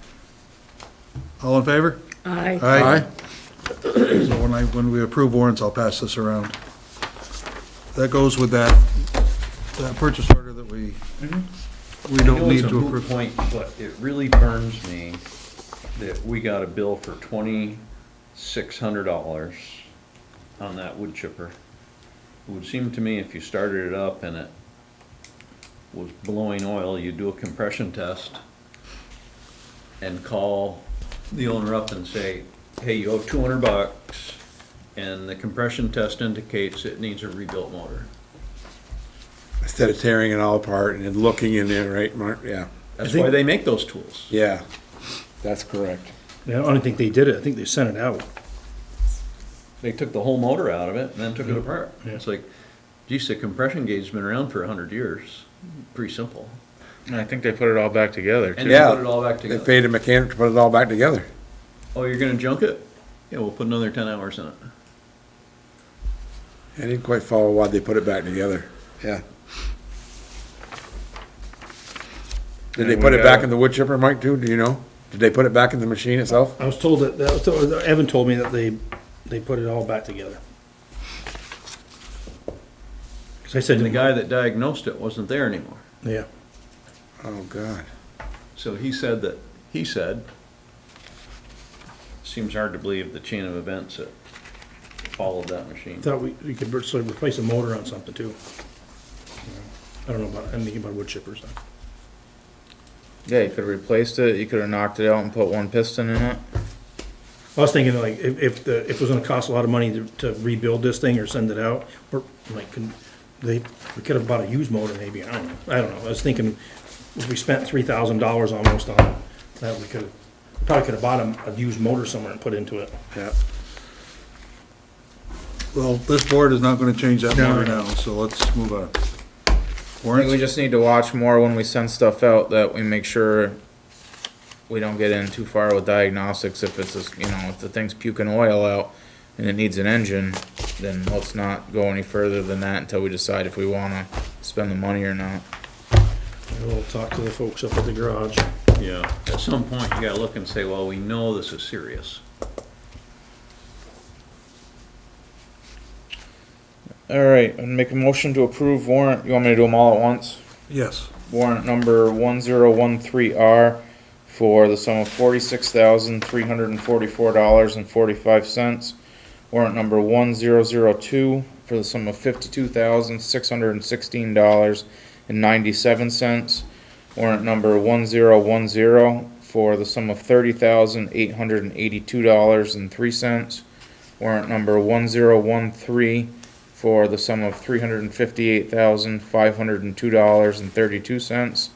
All in favor? Aye. Aye. So when we approve warrants, I'll pass this around. That goes with that purchase order that we don't need to I know approve. it's a moot point, but it really burns me that we got a bill for $2,600 on that wood chipper. It would seem to me if you started it up and it was blowing oil, you'd do a compression test and call the owner up and say, hey, you owe $200 and the compression test indicates it needs a rebuilt motor. Instead of tearing it all apart and then looking in there, right, Mark? Yeah. That's why they make those tools. Yeah, that's correct. Yeah, I don't think they did it. I think they sent it out. They took the whole motor out of it and then took it Yeah. apart. Yeah. It's like, geez, the compression gage's been around for 100 years. Pretty simple. And I think they put it all back together, And too. they Yeah. put it all back They together. paid a mechanic to put it all back together. Oh, you're gonna junk it? Yeah, we'll put another 10 hours in it. I didn't quite follow why they put it back together. Yeah. Did they And put we it back got- in the wood chipper, Mike, too? Do you know? Did they put it back in the machine itself? I was told Evan told me that they put it all back together. 'Cause I said, And the guy that diagnosed it wasn't there anymore. yeah, Oh, God. So he said, seems hard to believe the chain of events that followed that machine. thought we could sort of replace a motor on something too. I don't know about, anything about wood chippers. Yeah, you could have replaced it, you could have knocked it out and put one piston in it. I was thinking like, if it was gonna cost a lot of money to rebuild this thing or send it out, or like, we could have bought a used motor maybe, I don't know. I was thinking if we spent $3,000 almost on that, we probably could have bought a used motor somewhere and put into it. Yeah. Well, this board is not gonna change that No, motor no. now, so let's move on. I think we Warrants? just need to watch more when we send stuff out, that we make sure we don't get in too far with diagnostics. If it's, if the thing's puking oil out and it needs an engine, then let's not go any further than that until we decide if we wanna spend the money or not. We'll talk to the folks up at the garage. Yeah. At some point, you gotta look and say, well, we know this is serious. Alright, and make a motion to approve warrant, you want me to do them all at once? Yes. Warrant number 1013R for the sum of $46,344.45. Warrant number 1002 for the sum of $52,616.97. Warrant number 1010 for the sum of $30,882.03. Warrant number 1013 for the sum of $358,502.32.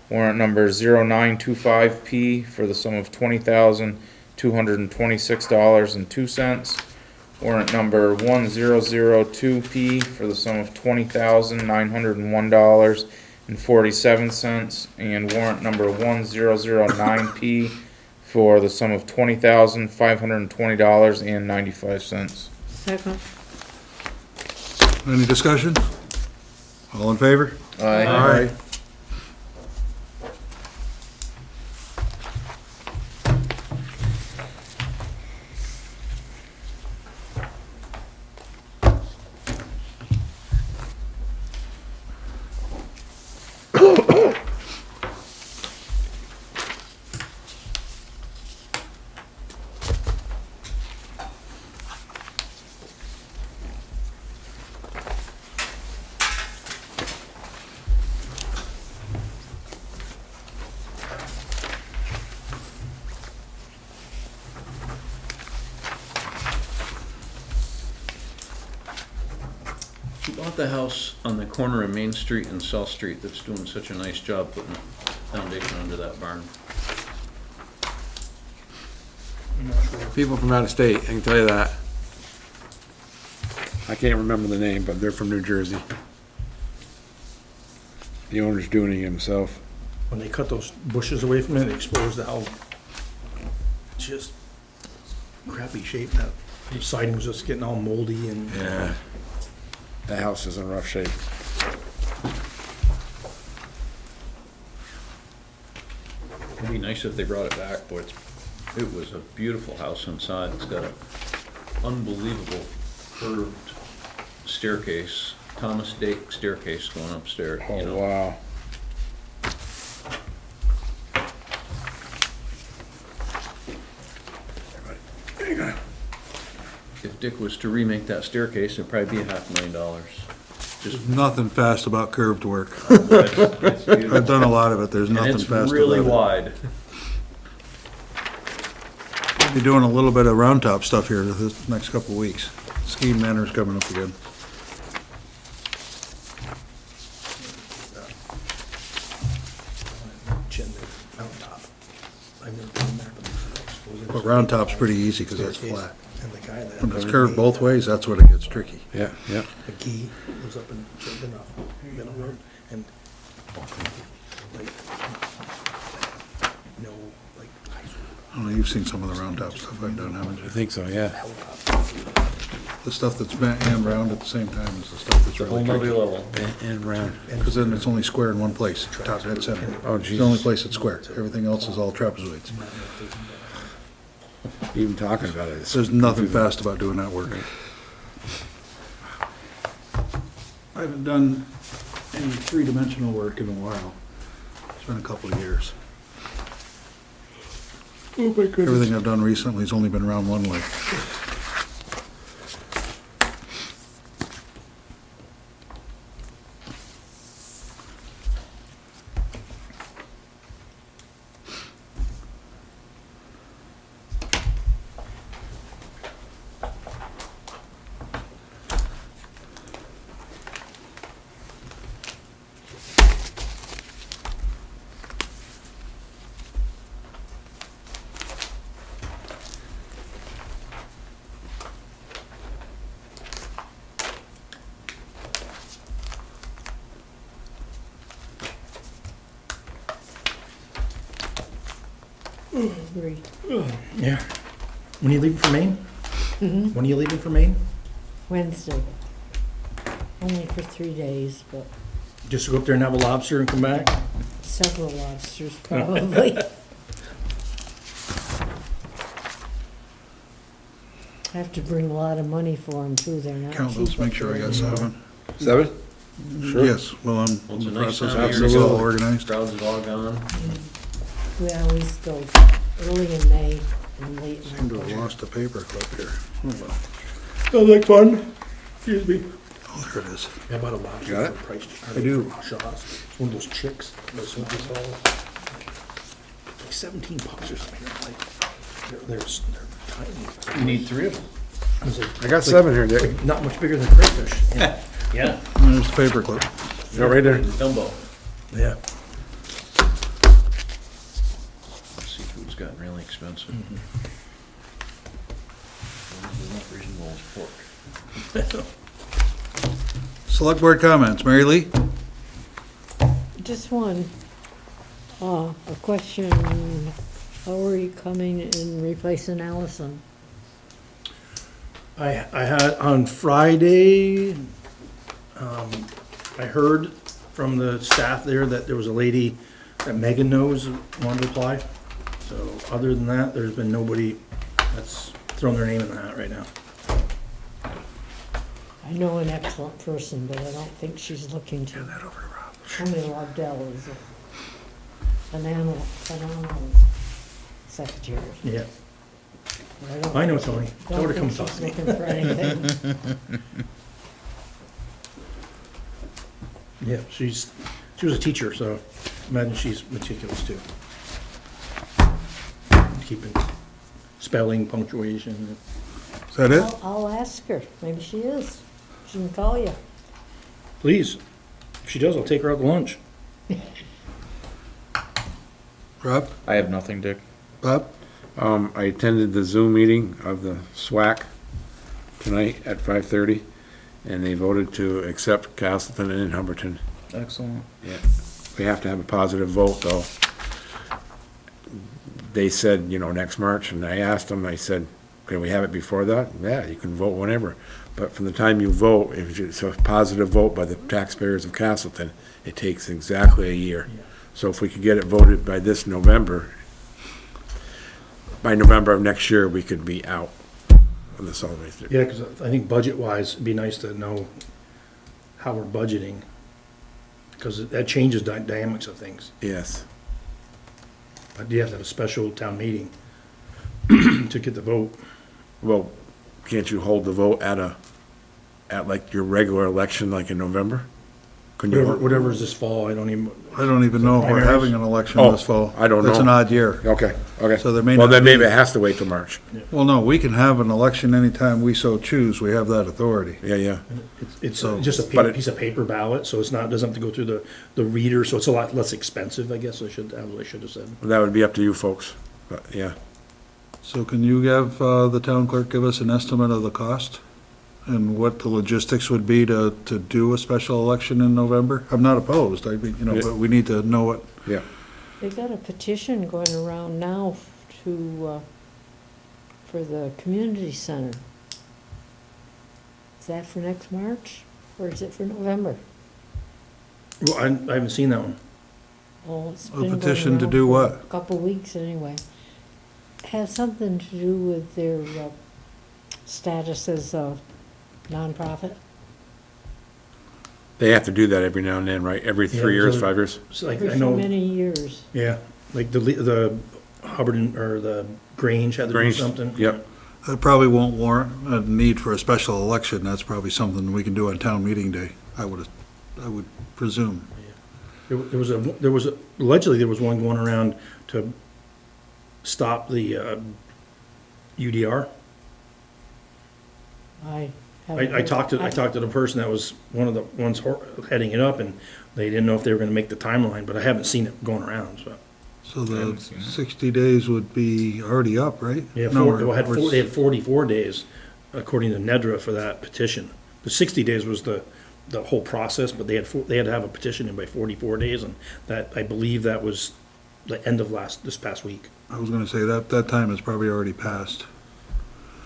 Warrant number 0925P for the sum of $20,226.02. Warrant number 1002P for the sum of $20,901.47. And warrant number 1009P for the sum of $20,520.95. Second. Any discussion? All in favor? Aye. Who bought the house on the corner of Main Street and South Street that's doing such a nice job putting a foundation under that barn? People from out of state, I can tell you that. I can't remember the name, but they're from New Jersey. The owner's doing it himself. When they cut those bushes away from it, it exposed how just crappy shape that siding was, just getting all moldy and. Yeah. The house is in rough shape. It'd be nice if they brought it back, boy, it's It was a beautiful house inside. It's got an unbelievable curved staircase, Thomas Dake staircase going upstairs, you Oh, know. wow. If Dick was to remake that staircase, it'd probably be $500,000. Just, There's nothing fast about curved work. it's beautiful. I've done a lot of it, there's And nothing it's fast really about wide. it. Be doing a little bit of round top stuff here this next couple of weeks. Ski Manor's coming up again. But round top's pretty easy because that's flat. And the guy that. When it's curved both ways, that's when it gets tricky. Yeah, yeah. McGee lives up in Chittenden, Middle Road, and like, no, like, high school I don't know, you've seen some of the round top stuff I've done, haven't you? I think so, yeah. helicopter. The stuff that's bent and round at the same time is the stuff that's A whole really nother tricky. level. And round. Because then it's only square in one place, top dead center. Oh, It's the only Jesus. place that's square. Everything else is all trapezoids. Even talking about it. There's nothing fast about doing that work. I haven't done any three-dimensional work in a while. It's been a couple of years. Oh, my goodness. Everything I've done recently has only been around one way. Agree. Yeah. When are you leaving for Maine? Mhm. When are you leaving for Maine? Wednesday. Only for 3 days, but Just to go up there and have a lobster and come back? several lobsters probably. I have to bring a lot of money for them too, they're not Count those, cheap make up sure I there. got 7. 7? Sure. Yes, well, I'm Well, it's in a the nice process time of of getting year. it all organized. Crowds is all gone. We always go early in May and late in Seem to have October. lost a paper clip here. Oh, well. Sounds like fun. Excuse me. Oh, there it is. I bought a lobster Got for it? price. I do. Shaw's. It's one of those chicks. Those ones is all, like 17 bucks or something. Like, they're tiny. You need 3 of them. I was like, I got 7 here, Dick. not much bigger than crayfish. Yeah. Yeah. And there's the paper clip. Go right there. Dumbo. Yeah. Seafood's gotten really expensive. Not reasonable as pork. Select board comments, Mary Lee? Just one, a question, how are you coming in replacing Allison? I had, on Friday, I heard from the staff there that there was a lady that Megan knows wanted to apply. So other than that, there's been nobody that's thrown their name in the hat right now. I know an excellent person, but I don't think she's looking to. That over to Rob. Tony Lobdell is a phenomenal secretary. Yeah, don't I know think Tony. she- Tell her to don't come talk think to me. she's looking for anything. Yeah, she was a teacher, so imagine she's meticulous too. Keeping spelling, punctuation. Is that it? I'll ask her, maybe she is, she can call you. Please, if she does, I'll take her out to lunch. Rob? I have nothing, Dick. Bob? I attended the Zoom meeting of the SWAC tonight at 5:30, and they voted to accept Castleton and Hubbardton. Excellent. Yeah. We have to have a positive vote, though. They said, next March, and I asked them, I said, can we have it before that? Yeah, you can vote whenever. But from the time you vote, if it's a positive vote by the taxpayers of Castleton, it takes exactly a year. So if we could get it voted by this November, by November of next year, we could be out of the solid waste. Yeah, because I think budget-wise, it'd be nice to know how we're budgeting, because that changes dynamics of things. Yes. But you have to have a special town meeting to get the vote. Well, can't you hold the vote at like your regular election, like in November? Couldn't you? Whatever is this fall, I don't even, I don't even know if we're Primaries? having an election Oh, this fall. I don't It's an know. odd year. Okay, okay. So there may Well, not then be- maybe it has to wait till March. Well, no, we can have an election anytime we so choose. We have that authority. Yeah, yeah. it's So- just a But it- piece of paper ballot, so it's not, doesn't have to go through the reader, so it's a lot less expensive, I guess I should have said. That would be up to you folks, but yeah. So can you have, the town clerk give us an estimate of the cost? And what the logistics would be to do a special election in November? I'm not opposed, I mean, Yeah. but we need to know what, Yeah. They got a petition going around now to, for the community center. Is that for next March, or is it for November? Well, I haven't seen that one. Oh, it's A been going petition to around do for what? a couple weeks anyway. Has something to do with their, status as a nonprofit. They have to do that every now and then, right? Every Yeah, 3 years, so- 5 years? It's like, For I so know, many years. yeah, like the Hubbardton, or the Grange had to do Grange, something. yep. That probably won't warrant a need for a special election. That's probably something we can do on town meeting day, I would presume. There was allegedly there was one going around to stop the UDR. I I talked to the person that was one of the ones heading it up, and they didn't know if they were gonna make the timeline, but I haven't seen it going around, so. So I the haven't seen it. 60 days would be already up, right? Yeah, No, they had 44 days, according to NEDRA, for that petition. The 60 days was the whole process, but they had to have a petition in by 44 days, and that, I believe that was the end of this past week. I was gonna say that time is probably already passed.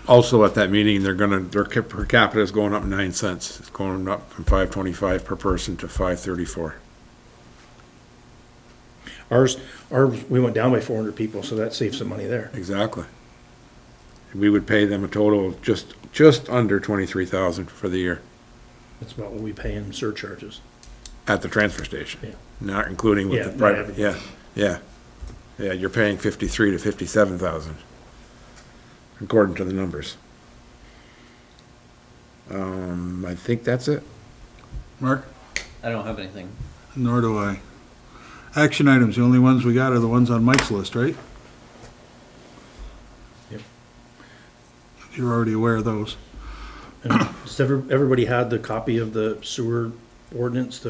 Also at that meeting, their per capita is going up 9 cents. It's going up from $5.25 per person to $5.34. Ours, we went down by 400 people, so that saved some money there. Exactly. We would pay them a total of just under 23,000 for the year That's about what we pay in surcharges. at the transfer station. Yeah. Not including with Yeah, the not private, everything. yeah, yeah. Yeah, you're paying 53 to 57,000, according to the numbers. I think that's it. Mark? I don't have anything. Nor do I. Action items, the only ones we got are the ones on Mike's list, right? Yep. You're already aware of those. And has everybody had the copy of the sewer ordinance,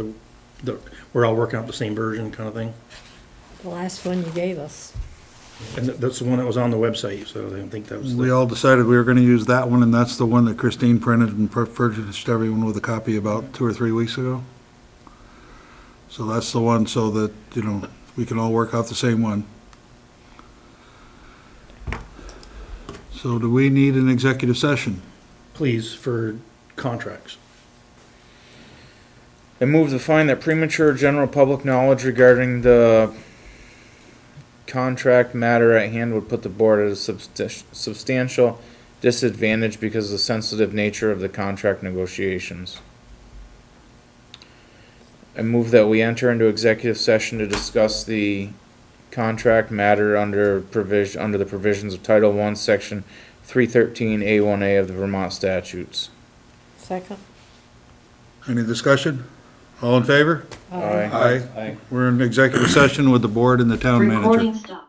we're all working out the same version kind of thing? The last one you gave us. And that's the one that was on the website, so I didn't think that was We the, all decided we were gonna use that one, and that's the one that Christine printed and furnished everyone with a copy about 2 or 3 weeks ago. So that's the one, so that, we can all work out the same one. So do we need an executive session? please, for contracts. I move to find that premature general public knowledge regarding the contract matter at hand would put the board at a substantial disadvantage because of the sensitive nature of the contract negotiations. I move that we enter into executive session to discuss the contract matter under the provisions of Title I, Section 313A1A of the Vermont statutes. Second? Any discussion? All in favor? Aye. Aye. We're in executive session with the board and the town manager. Recording stop.